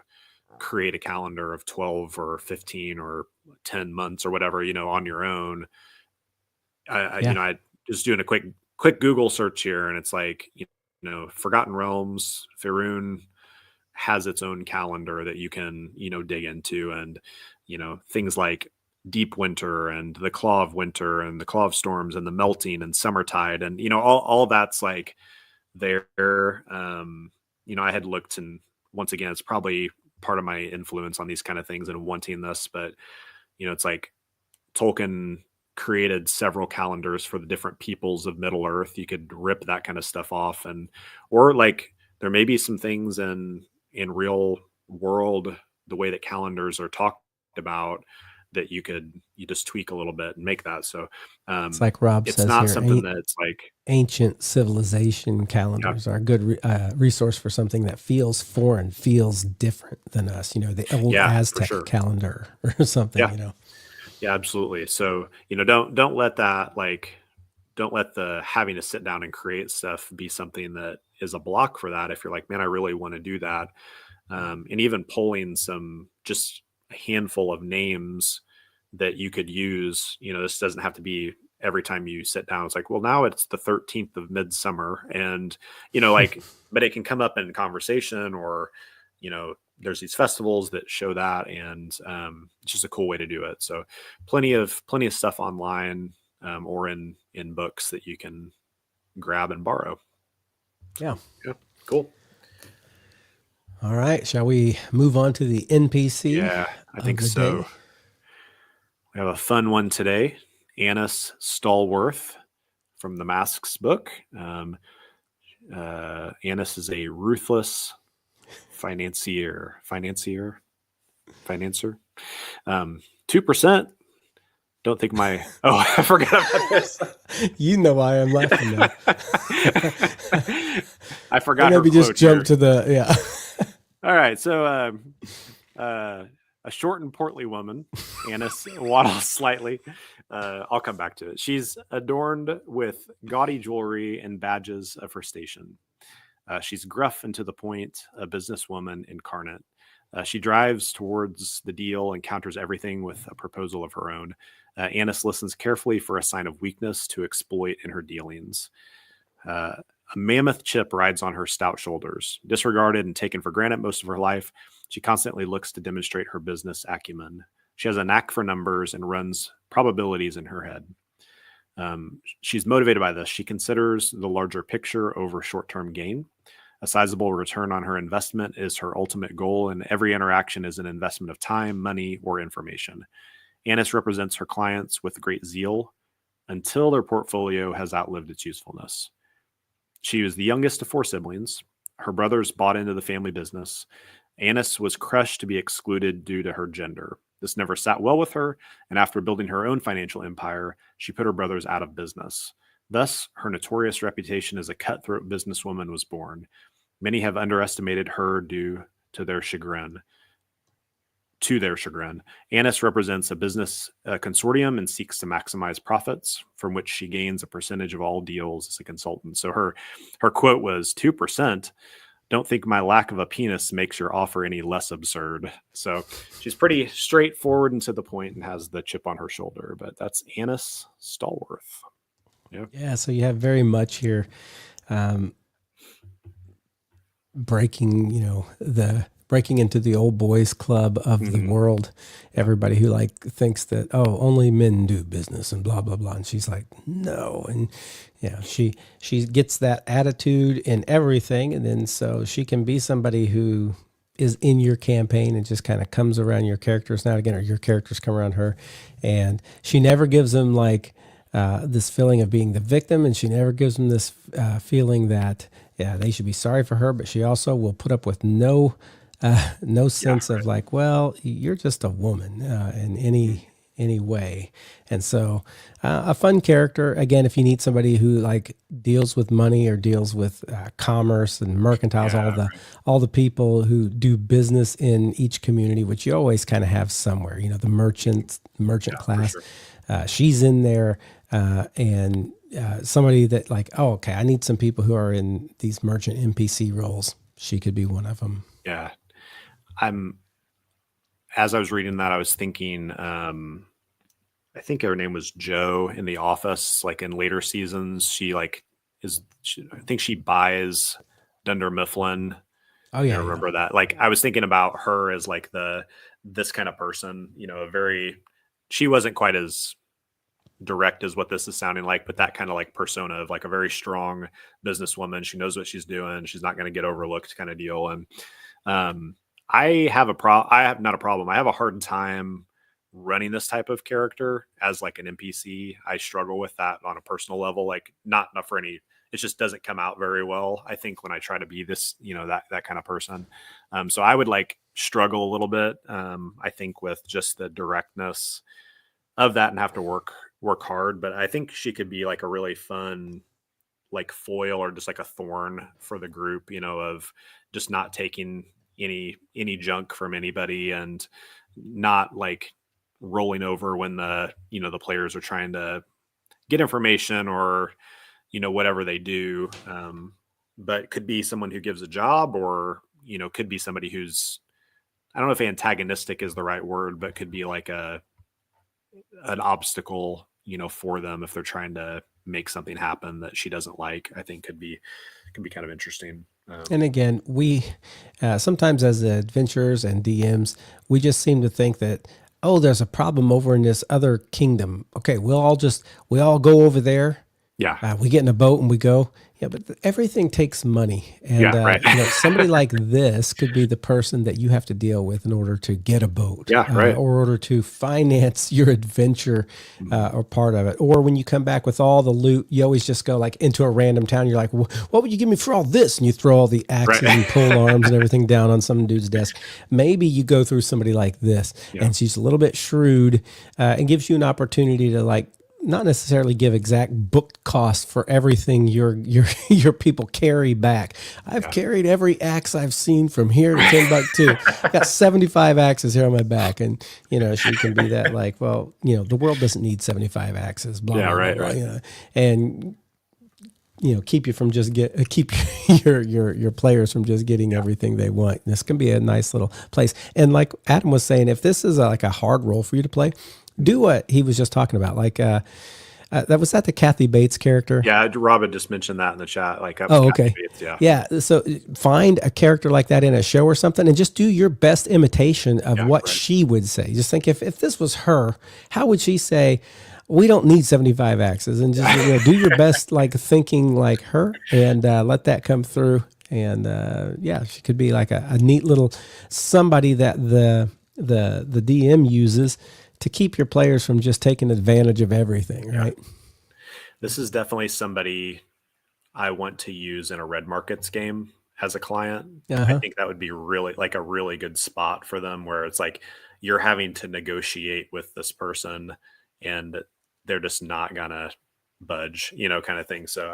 create a calendar of 12 or 15 or 10 months or whatever, on your own. I just doing a quick Google search here, and it's like, Forgotten Realms, Faerun has its own calendar that you can, dig into, and, things like Deep Winter and the Claw of Winter and the Claw of Storms and the Melting and Summertide. And, all that's like there. I had looked, and once again, it's probably part of my influence on these kind of things and wanting this, but, it's like Tolkien created several calendars for the different peoples of Middle Earth. You could rip that kind of stuff off, or like there may be some things in real world, the way that calendars are talked about, that you just tweak a little bit and make that. So it's like Rob it's says not here, something that's like ancient civilization calendars are a good resource for something that feels foreign, feels different than us. The old Aztec calendar or something. Yeah, absolutely. So, don't let that, don't let the having to sit down and create stuff be something that is a block for that. If you're like, man, I really want to do that. And even pulling just a handful of names that you could use, this doesn't have to be every time you sit down. It's like, well, now it's the 13th of midsummer, and, but it can come up in conversation, or, there's these festivals that show that, and it's just a cool way to do it. So plenty of stuff online, or in books that you can grab and borrow. Yeah. Cool. All right. Shall we move on to the NPC? Yeah, I think so. Day? We have a fun one today. Annis Stallworth from the Masks book. Annis is a ruthless financier. 2%. Don't think I forgot about this. You know why I'm laughing now. I forgot. Maybe just jump to the All right, so a short and portly woman, Annis waddles slightly. I'll come back to it. She's adorned with gaudy jewelry and badges of her station. She's gruff and to the point, a businesswoman incarnate. She drives towards the deal and counters everything with a proposal of her own. Annis listens carefully for a sign of weakness to exploit in her dealings. A mammoth chip rides on her stout shoulders. Disregarded and taken for granted most of her life, she constantly looks to demonstrate her business acumen. She has a knack for numbers and runs probabilities in her head. She's motivated by this. She considers the larger picture over short-term gain. A sizable return on her investment is her ultimate goal, and every interaction is an investment of time, money, or information. Annis represents her clients with great zeal until their portfolio has outlived its usefulness. She was the youngest of 4 siblings. Her brothers bought into the family business. Annis was crushed to be excluded due to her gender. This never sat well with her, and after building her own financial empire, she put her brothers out of business. Thus, her notorious reputation as a cutthroat businesswoman was born. Many have underestimated her due to their chagrin. Annis represents a business consortium and seeks to maximize profits, from which she gains a percentage of all deals as a consultant. So her quote was 2%. Don't think my lack of a penis makes your offer any less absurd. So she's pretty straightforward and to the point and has the chip on her shoulder. But that's Annis Stallworth. Yeah. So you have very much here breaking into the old boys club of the world. Everybody who like thinks that, oh, only men do business and blah, blah, blah. And she's like, no. And yeah, she gets that attitude in everything. And then so she can be somebody who is in your campaign and just kind of comes around your characters now and again, or your characters come around her. And she never gives them like this feeling of being the victim. And she never gives them this feeling that, yeah, they should be sorry for her. But she also will put up with no sense of like, well, you're just a woman in any way. And so a fun character, again, if you need somebody who like deals with money or deals with commerce and mercantiles, all the people who do business in each community, which you always kind of have somewhere, the merchant class, sure. She's in there and somebody that like, oh, okay, I need some people who are in these merchant NPC roles. She could be one of them. Yeah. As I was reading that, I was thinking, I think her name was Jo in The Office. Like in later seasons, I think she buys Dunder Mifflin. Oh yeah. I remember that. Like I was thinking about her as like this kind of person, she wasn't quite as direct as what this is sounding like, but that kind of like persona of like a very strong businesswoman. She knows what she's doing. She's not going to get overlooked kind of deal. And, I have not a problem. I have a hard time running this type of character as like an NPC. I struggle with that on a personal level, like not for any, it just doesn't come out very well. I think when I try to be this, that kind of person. So I would like struggle a little bit. I think with just the directness of that and have to work hard, but I think she could be like a really fun, like foil or just like a thorn for the group, of just not taking any junk from anybody and not like rolling over when the players are trying to get information or whatever they do, but could be someone who gives a job or could be somebody who's, I don't know if antagonistic is the right word, but could be like an obstacle for them if they're trying to make something happen that she doesn't like. I think could be kind of interesting. And again, we sometimes as adventurers and DMs, we just seem to think that, oh, there's a problem over in this other kingdom. Okay, we all go over there. Yeah. We get in a boat and we go. Yeah, but everything takes money. And right. Somebody like this could be the person that you have to deal with in order to get a boat. Yeah, right. Or in order to finance your adventure or part of it. Or when you come back with all the loot, you always just go like into a random town. You're like, well, what would you give me for all this? And you throw all the axes and pole arms and everything down on some dude's desk. Maybe you go through somebody like this and she's a little bit shrewd and gives you an opportunity to like, not necessarily give exact book cost for everything your people carry back. I've carried every axe I've seen from here to Timbuktu. I got 75 axes here on my back. And, she can be that like, well, the world doesn't need 75 axes. Blah, blah, right, blah, right. And, keep you from just keep your players from just getting everything they want. This can be a nice little place. And like Adam was saying, if this is like a hard role for you to play, do what he was just talking about. Like That was that the Kathy Bates character? Yeah, Rob had just mentioned that in the chat. Like, that was Oh, Kathy okay. Bates, yeah. Yeah. So find a character like that in a show or something and just do your best imitation of Yeah, what right. she would say. Just think if this was her, how would she say, we don't need 75 axes, and just do your best, like thinking like her, and let that come through. And yeah, she could be like a neat little somebody that the DM uses to keep your players from just taking advantage of everything, right? This is definitely somebody I want to use in a Red Markets game as a client. I think that would be really like a really good spot for them, where it's like you're having to negotiate with this person and they're just not gonna budge, kind of thing. So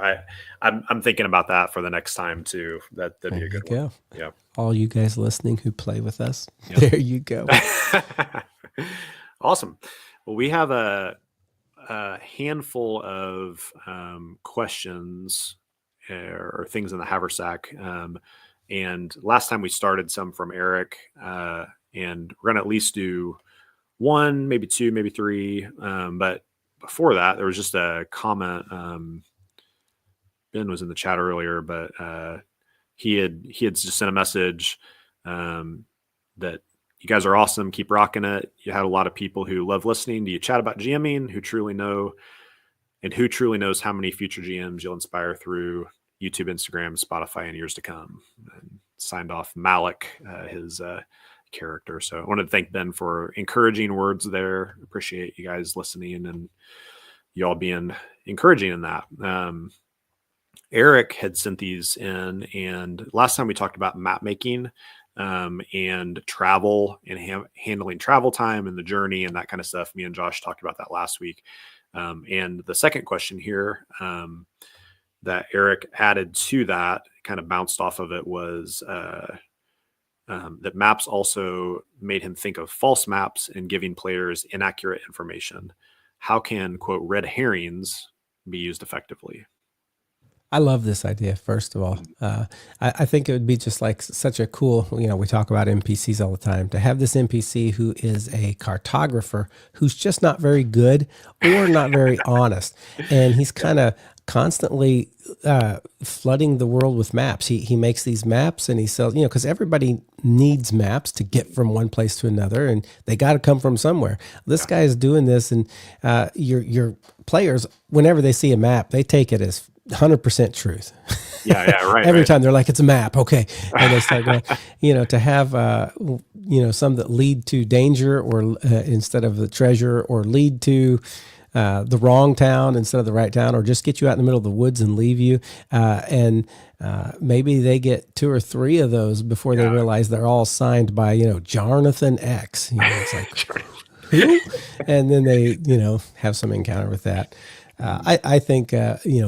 I'm thinking about that for the next time too. That'd be a good one. Yeah. All you guys listening who play with us, there you go. Awesome. Well, we have a handful of questions or things in the haversack. And last time we started some from Eric, and we're going to at least do one, maybe two, maybe three. But before that, there was just a comment. Ben was in the chat earlier, but he had just sent a message that you guys are awesome. Keep rocking it. You had a lot of people who love listening to you chat about GMing, who truly knows how many future GMs you'll inspire through YouTube, Instagram, Spotify in years to come. And signed off Malik, his character. So I wanted to thank Ben for encouraging words there. Appreciate you guys listening and you all being encouraging in that. Eric had sent these in, and last time we talked about map making and travel and handling travel time and the journey and that kind of stuff. Me and Josh talked about that last week. And the second question here that Eric added to that, kind of bounced off of it, was that maps also made him think of false maps and giving players inaccurate information. How can, quote, red herrings be used effectively? I love this idea, first of all. I think it would be just like such a cool, we talk about NPCs all the time, to have this NPC who is a cartographer who's just not very good or not very honest. And he's kind of constantly flooding the world with maps. He makes these maps and he sells, because everybody needs maps to get from one place to another, and they got to come from somewhere. This guy is doing this, and your players, whenever they see a map, they take it as 100% truth. Yeah, right. Every time they're like, it's a map, okay, and they start going. To have some that lead to danger, or instead of the treasure, or lead to the wrong town instead of the right town, or just get you out in the middle of the woods and leave you. And maybe they get 2 or 3 of those before they realize they're all signed by Jonathan X. It's like, who? And then they have some encounter with that. I think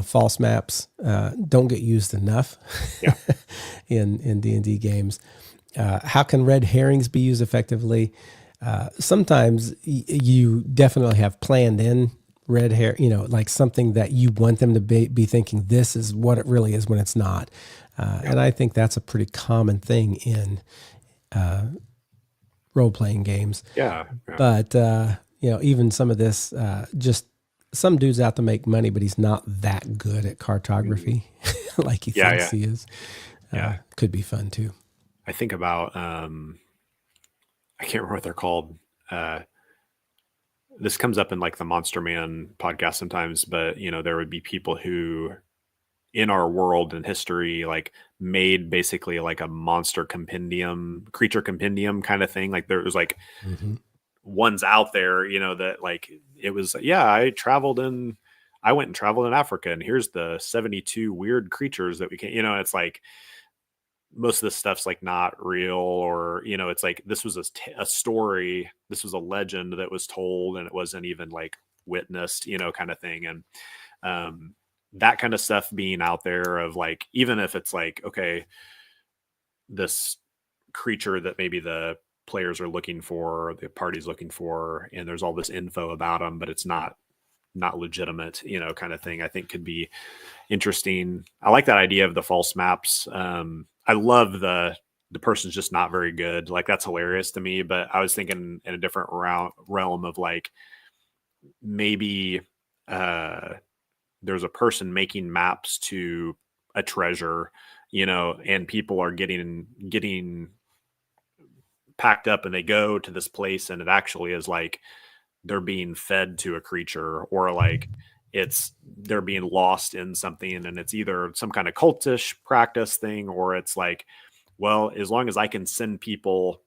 false maps don't get used enough in D&D games. How can red herrings be used effectively? Sometimes you definitely have planned in red hair, like something that you want them to be thinking this is what it really is when it's not. And I think that's a pretty common thing in role-playing games. Yeah. But even some of this, just some dude's out to make money, but he's not that good at cartography like he thinks he is. Could be fun too. I think about, I can't remember what they're called. This comes up in like the Monster Man podcast sometimes, but there would be people who in our world and history, like made basically like a monster compendium, creature compendium kind of thing. Like there was like ones out there, that like, it was, I went and traveled in Africa, and here's the 72 weird creatures that we can, it's like, most of this stuff's like not real, or, it's like, this was a story. This was a legend that was told, and it wasn't even like witnessed, kind of thing. And, that kind of stuff being out there of like, even if it's like, okay, this creature that maybe the players are looking for, or the party's looking for, and there's all this info about them, but it's not legitimate, kind of thing, I think could be interesting. I like that idea of the false maps. I love the person's just not very good. Like, that's hilarious to me. But I was thinking in a different realm of like, maybe uh, there's a person making maps to a treasure, and people are getting packed up and they go to this place and it actually is like they're being fed to a creature, or like they're being lost in something, and it's either some kind of cultish practice thing, or it's like, well, as long as I can send people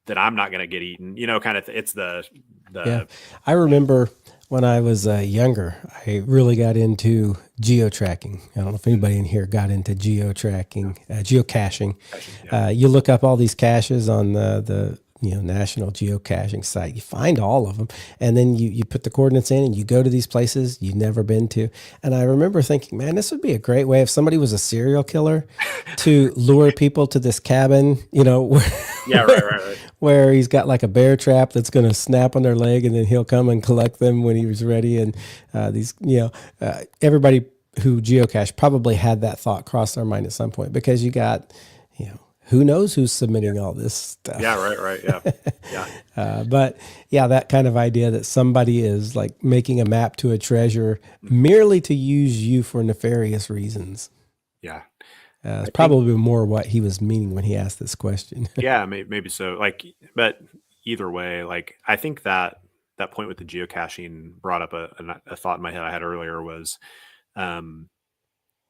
that I'm not going to get eaten, kind of, it's yeah. I remember when I was younger, I really got into geo-tracking. I don't know if anybody in here got into geocaching. You look up all these caches on the National Geocaching site. You find all of them, and then you put the coordinates in, and you go to these places you've never been to. And I remember thinking, man, this would be a great way if somebody was a serial killer to lure people to this cabin, yeah, right. where he's got like a bear trap that's going to snap on their leg, and then he'll come and collect them when he was ready. And everybody who geocache probably had that thought cross their mind at some point, because you got, who knows who's submitting all this stuff. Yeah, right. Yeah. But yeah, that kind of idea that somebody is like making a map to a treasure merely to use you for nefarious reasons. Yeah. It's probably more what he was meaning when he asked this question. Yeah, maybe so. Like, but either way, like, I think that point with the geocaching brought up a thought in my head I had earlier was,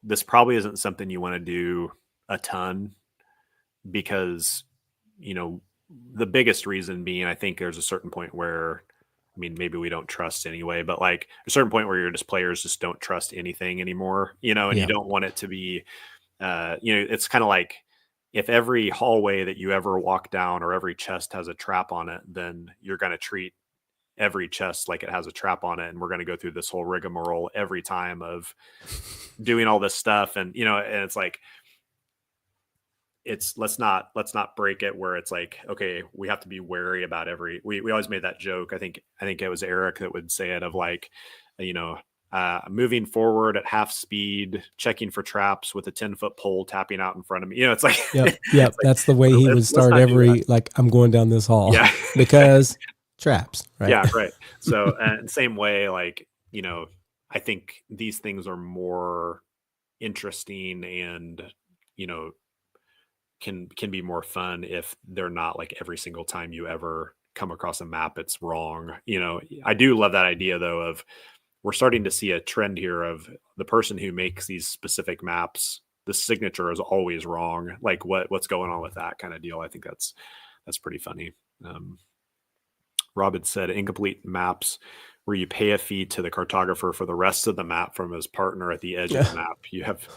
this probably isn't something you want to do a ton, because, the biggest reason being, I think there's a certain point where, maybe we don't trust anyway, but like a certain point where players just don't trust anything anymore, and you don't want it to be, it's kind of like if every hallway that you ever walk down or every chest has a trap on it, then you're going to treat every chest like it has a trap on it. And we're going to go through this whole rigmarole every time of doing all this stuff. And, and it's like, let's not break it where it's like, okay, we have to be wary about we always made that joke. I think it was Eric that would say it, of like, moving forward at half speed, checking for traps with a 10-foot pole tapping out in front of me. It's like, yep. Like, that's the way he would start every, like, I'm going down this hall because traps, right? Yeah. Right. So, and same way, like, I think these things are more interesting and, can be more fun if they're not like every single time you ever come across a map, it's wrong. I do love that idea though, of we're starting to see a trend here of the person who makes these specific maps, the signature is always wrong. Like what's going on with that kind of deal. I think that's pretty funny. Rob had said incomplete maps where you pay a fee to the cartographer for the rest of the map from his partner at the edge of the map. You have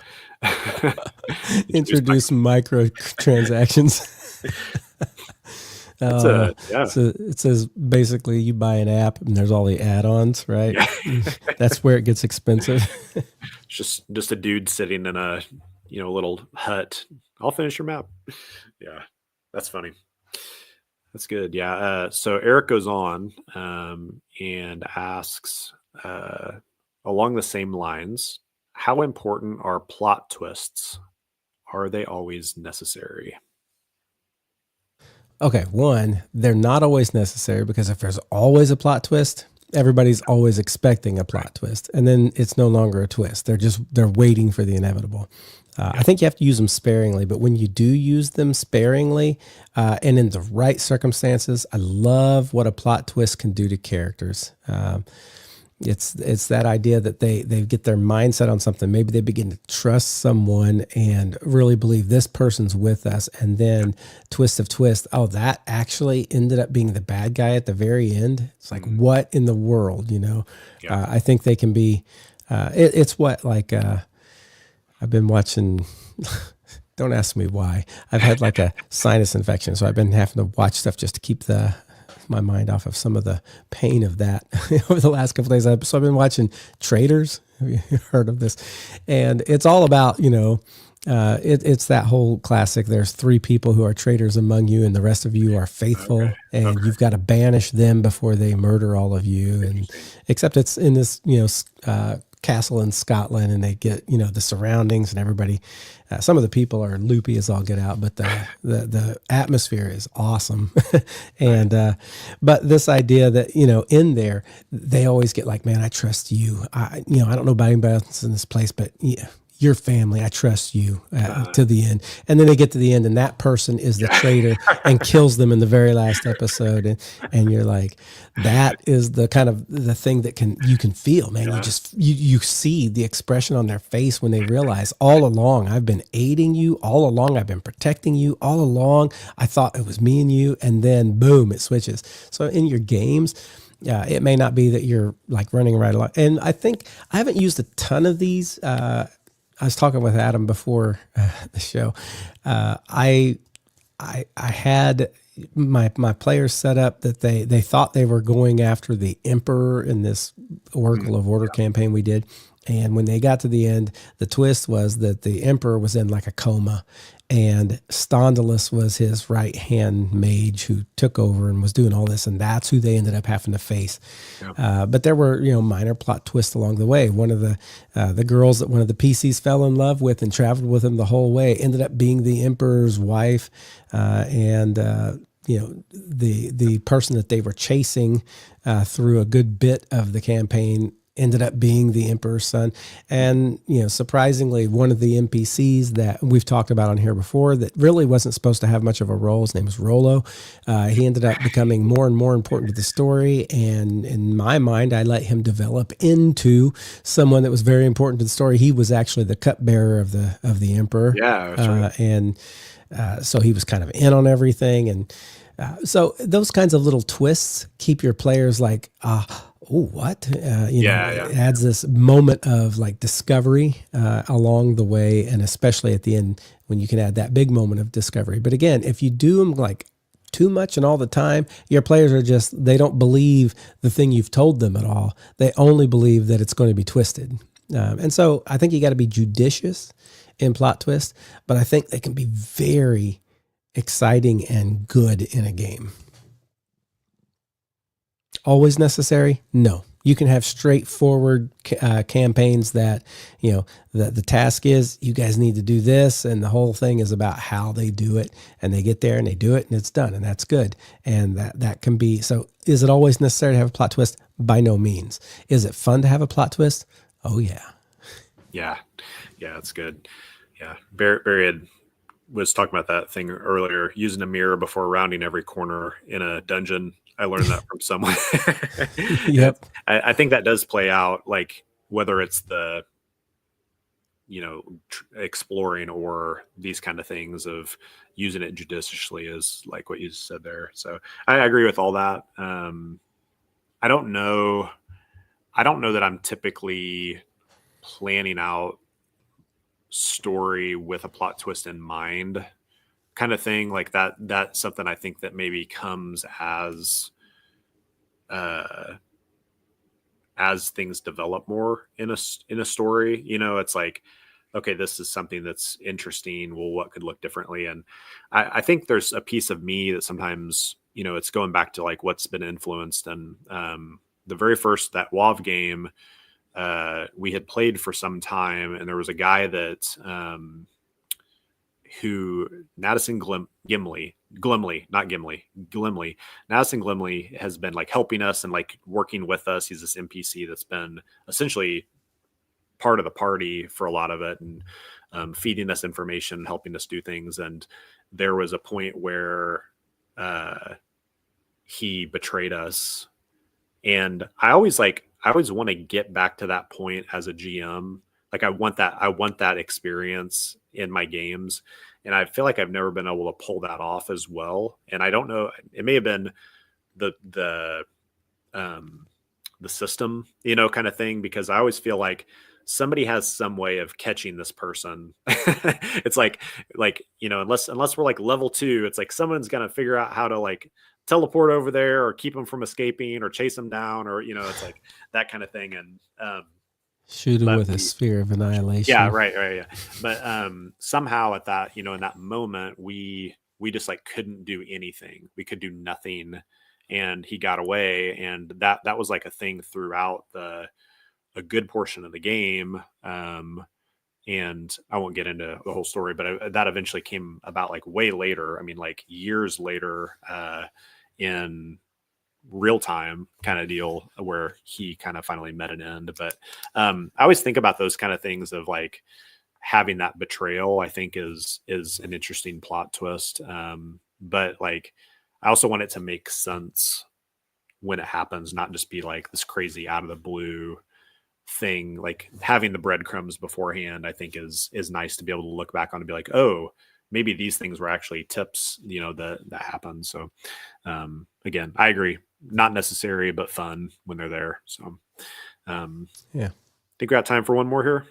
introduce micro transactions. So it says basically you buy an app and there's all the add-ons, right? Yeah. That's where it gets expensive. Just a dude sitting in a little hut. I'll finish your map. Yeah, that's funny. That's good. Yeah. So Eric goes on and asks, along the same lines, how important are plot twists? Are they always necessary? Okay, one, they're not always necessary, because if there's always a plot twist, everybody's always expecting a plot twist, and then it's no longer a twist. They're waiting for the inevitable. I think you have to use them sparingly, but when you do use them sparingly and in the right circumstances, I love what a plot twist can do to characters. It's that idea that they get their mindset on something. Maybe they begin to trust someone and really believe this person's with us, and then twist of twist, oh, that actually ended up being the bad guy at the very end. It's like, what in the world, I think they can be. It's what like. I've been watching, don't ask me why. I've had like a sinus infection, so I've been having to watch stuff just to keep my mind off of some of the pain of that over the last couple of days. So I've been watching Traitors. Have you heard of this? And it's all about, it's that whole classic. There's 3 people who are traitors among you, and the rest of you are faithful, and you've got to banish them before they murder all of you. And except it's in this, castle in Scotland, and they get, you know, the surroundings and everybody. Some of the people are loopy as all get out, but the atmosphere is awesome. And but this idea that, you know, in there they always get like, man, I trust you. You know, I don't know about anybody else in this place, but yeah, your family, I trust you to the end. And then they get to the end, and that person is the traitor and kills them in the very last episode. And you're like, that is the kind of the thing that you can feel, man. You just, you see the expression on their face when they realize, all along, I've been aiding you. All along, I've been protecting you. All along, I thought it was me and you. And then boom, it switches. So in your games, it may not be that you're like running right along. And I think I haven't used a ton of these. I was talking with Adam before the show. I had my players set up that they thought they were going after the Emperor in this Oracle of Order campaign we did. And when they got to the end, the twist was that the Emperor was in like a coma, and Stondalus was his right hand mage who took over and was doing all this, and that's who they ended up having to face. Yeah. But there were, you know, minor plot twists along the way. One of the girls that one of the PCs fell in love with and traveled with him the whole way ended up being the Emperor's wife, and you know, the person that they were chasing through a good bit of the campaign ended up being the Emperor's son. And, you know, surprisingly, one of the NPCs that we've talked about on here before that really wasn't supposed to have much of a role, his name was Rollo. He ended up becoming more and more important to the story. And in my mind, I let him develop into someone that was very important to the story. He was actually the cupbearer of the Emperor. Yeah, that's right. And so he was kind of in on everything. And so those kinds of little twists keep your players like, oh, what? It adds this moment of like discovery along the way, and especially at the end when you can add that big moment of discovery. But again, if you do them like too much and all the time, your players are just, they don't believe the thing you've told them at all. They only believe that it's going to be twisted. And so I think you got to be judicious in plot twists, but I think they can be very exciting and good in a game. Always necessary? No. You can have straightforward campaigns that, you know, the task is you guys need to do this, and the whole thing is about how they do it, and they get there and they do it and it's done, and that's good. And that can be, so is it always necessary to have a plot twist? By no means. Is it fun to have a plot twist? Oh yeah. Yeah, that's good. Yeah, Barry was talking about that thing earlier, using a mirror before rounding every corner in a dungeon. I learned that from someone. Yep. I think that does play out, like whether it's the, you know, exploring or these kind of things of using it judiciously is like what you said there. So I agree with all that. I don't know that I'm typically planning out story with a plot twist in mind kind of thing. Like that's something I think that maybe comes as things develop more in a story. You know, it's like, okay, this is something that's interesting. Well, what could look differently? And I think there's a piece of me that sometimes, you know, it's going back to like what's been influenced. And the very first, that WoW game, we had played for some time, and there was a guy that who Madison Gimli, Madison Glimley has been like helping us and like working with us. He's this NPC that's been essentially part of the party for a lot of it, and feeding us information, helping us do things. And there was a point where he betrayed us, and I always want to get back to that point as a GM. Like I want that experience in my games. And I feel like I've never been able to pull that off as well. And I don't know, it may have been the system, you know, kind of thing, because I always feel like somebody has some way of catching this person. It's like, you know, unless we're like level 2, it's like someone's going to figure out how to like teleport over there or keep them from escaping or chase them down, or, you know, it's like that kind of thing. And, shoot him with a sphere of annihilation. Yeah, right. Yeah. But somehow at that, you know, in that moment, we just like couldn't do anything. We could do nothing, and he got away. And that was like a thing throughout the a good portion of the game. And I won't get into the whole story, but that eventually came about like way later. I mean, like years later, in real time kind of deal where he kind of finally met an end. But I always think about those kind of things of like having that betrayal, I think is an interesting plot twist. But like, I also want it to make sense when it happens, not just be like this crazy out of the blue thing. Like having the breadcrumbs beforehand, I think is nice to be able to look back on and be like, oh, maybe these things were actually tips, that happened. So again, I agree, not necessary, but fun when they're there. So yeah. Think we got time for one more here?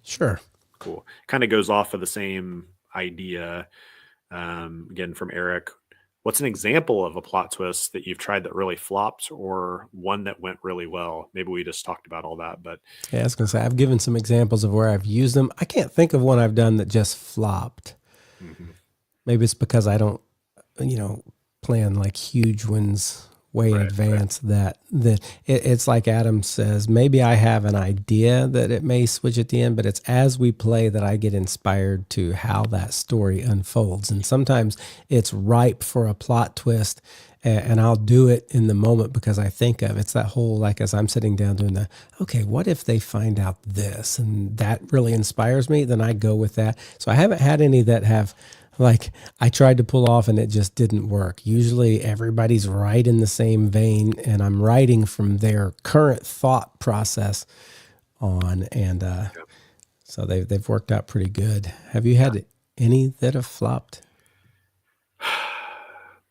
Sure. Cool. Kind of goes off of the same idea. Again, from Eric. What's an example of a plot twist that you've tried that really flopped, or one that went really well? Maybe we just talked about all that, but yeah, I was going to say, I've given some examples of where I've used them. I can't think of one I've done that just flopped. Mm-hmm. Maybe it's because I don't, plan like huge ones way in advance. Right. That it's like Adam says, maybe I have an idea that it may switch at the end, but it's as we play that I get inspired to how that story unfolds. And sometimes it's ripe for a plot twist, and I'll do it in the moment because I think of it's that whole, like, as I'm sitting down doing okay, what if they find out this? And that really inspires me. Then I go with that. So I haven't had any that have, like, I tried to pull off and it just didn't work. Usually everybody's right in the same vein, and I'm writing from their current thought process on. And so they've worked out pretty good. Have you had any that have flopped?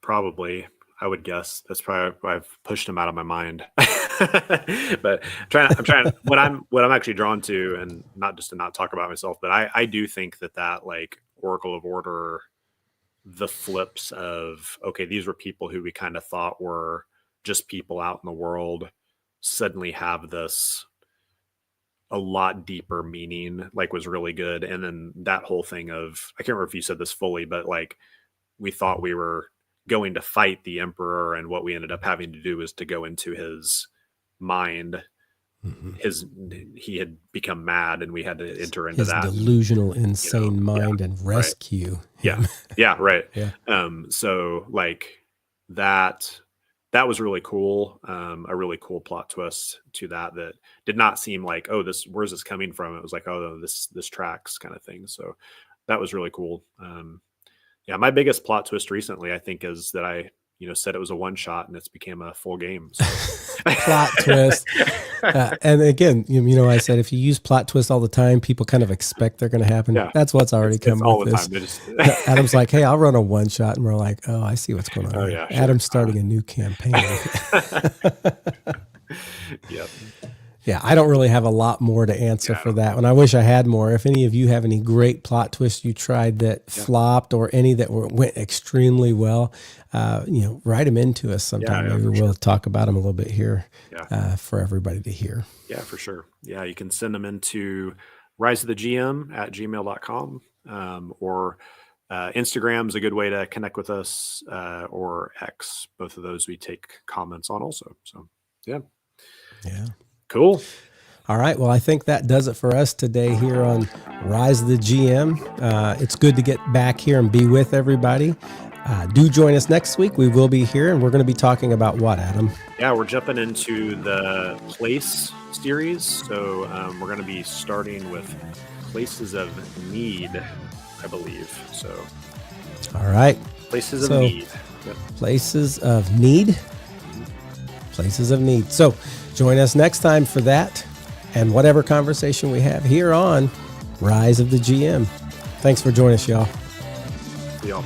Probably, I would guess. That's probably why I've pushed them out of my mind. But I'm trying what I'm actually drawn to, and not just to not talk about myself, but I do think that like Oracle of Order, the flips of, okay, these were people who we kind of thought were just people out in the world, suddenly have this a lot deeper meaning, like, was really good. And then that whole thing of, I can't remember if you said this fully, but like, we thought we were going to fight the Emperor, and what we ended up having to do is to go into his mind. Mm-hmm. He had become mad, and we had to enter into his delusional, insane mind and rescue him. Yeah, right. Yeah. So like that was really cool. A really cool plot twist to that did not seem like, oh, where's this coming from? It was like, oh, this tracks kind of thing. So that was really cool. Yeah, my biggest plot twist recently, I think, is that I said it was a one shot and it's became a full game. So. Plot twist. And again, I said, if you use plot twist all the time, people kind of expect they're going to happen. Yeah. That's what's already come with this. Adam's like, hey, I'll run a one shot. And we're like, oh, I see what's going on. Oh, yeah, Adam's starting a new campaign. Yep. Yeah, I don't really have a lot more to answer for that one. I wish I had more. If any of you have any great plot twists you tried that flopped, or any that went extremely well, write them into us sometime. Maybe we'll talk about them a little bit here for everybody to hear. Yeah, for sure. Yeah, you can send them into riseofthegm@gmail.com, or Instagram's a good way to connect with us, or X. Both of those we take comments on also. So, yeah. Cool. All right. Well, I think that does it for us today here on Rise of the GM. It's good to get back here and be with everybody. Do join us next week. We will be here, and we're going to be talking about what, Adam? Yeah, we're jumping into the Place series. So we're going to be starting with Places of Need, I believe. So. All right. Places of Need. Yep. Places of Need. Places of Need. So join us next time for that and whatever conversation we have here on Rise of the GM. Thanks for joining us, y'all. See y'all.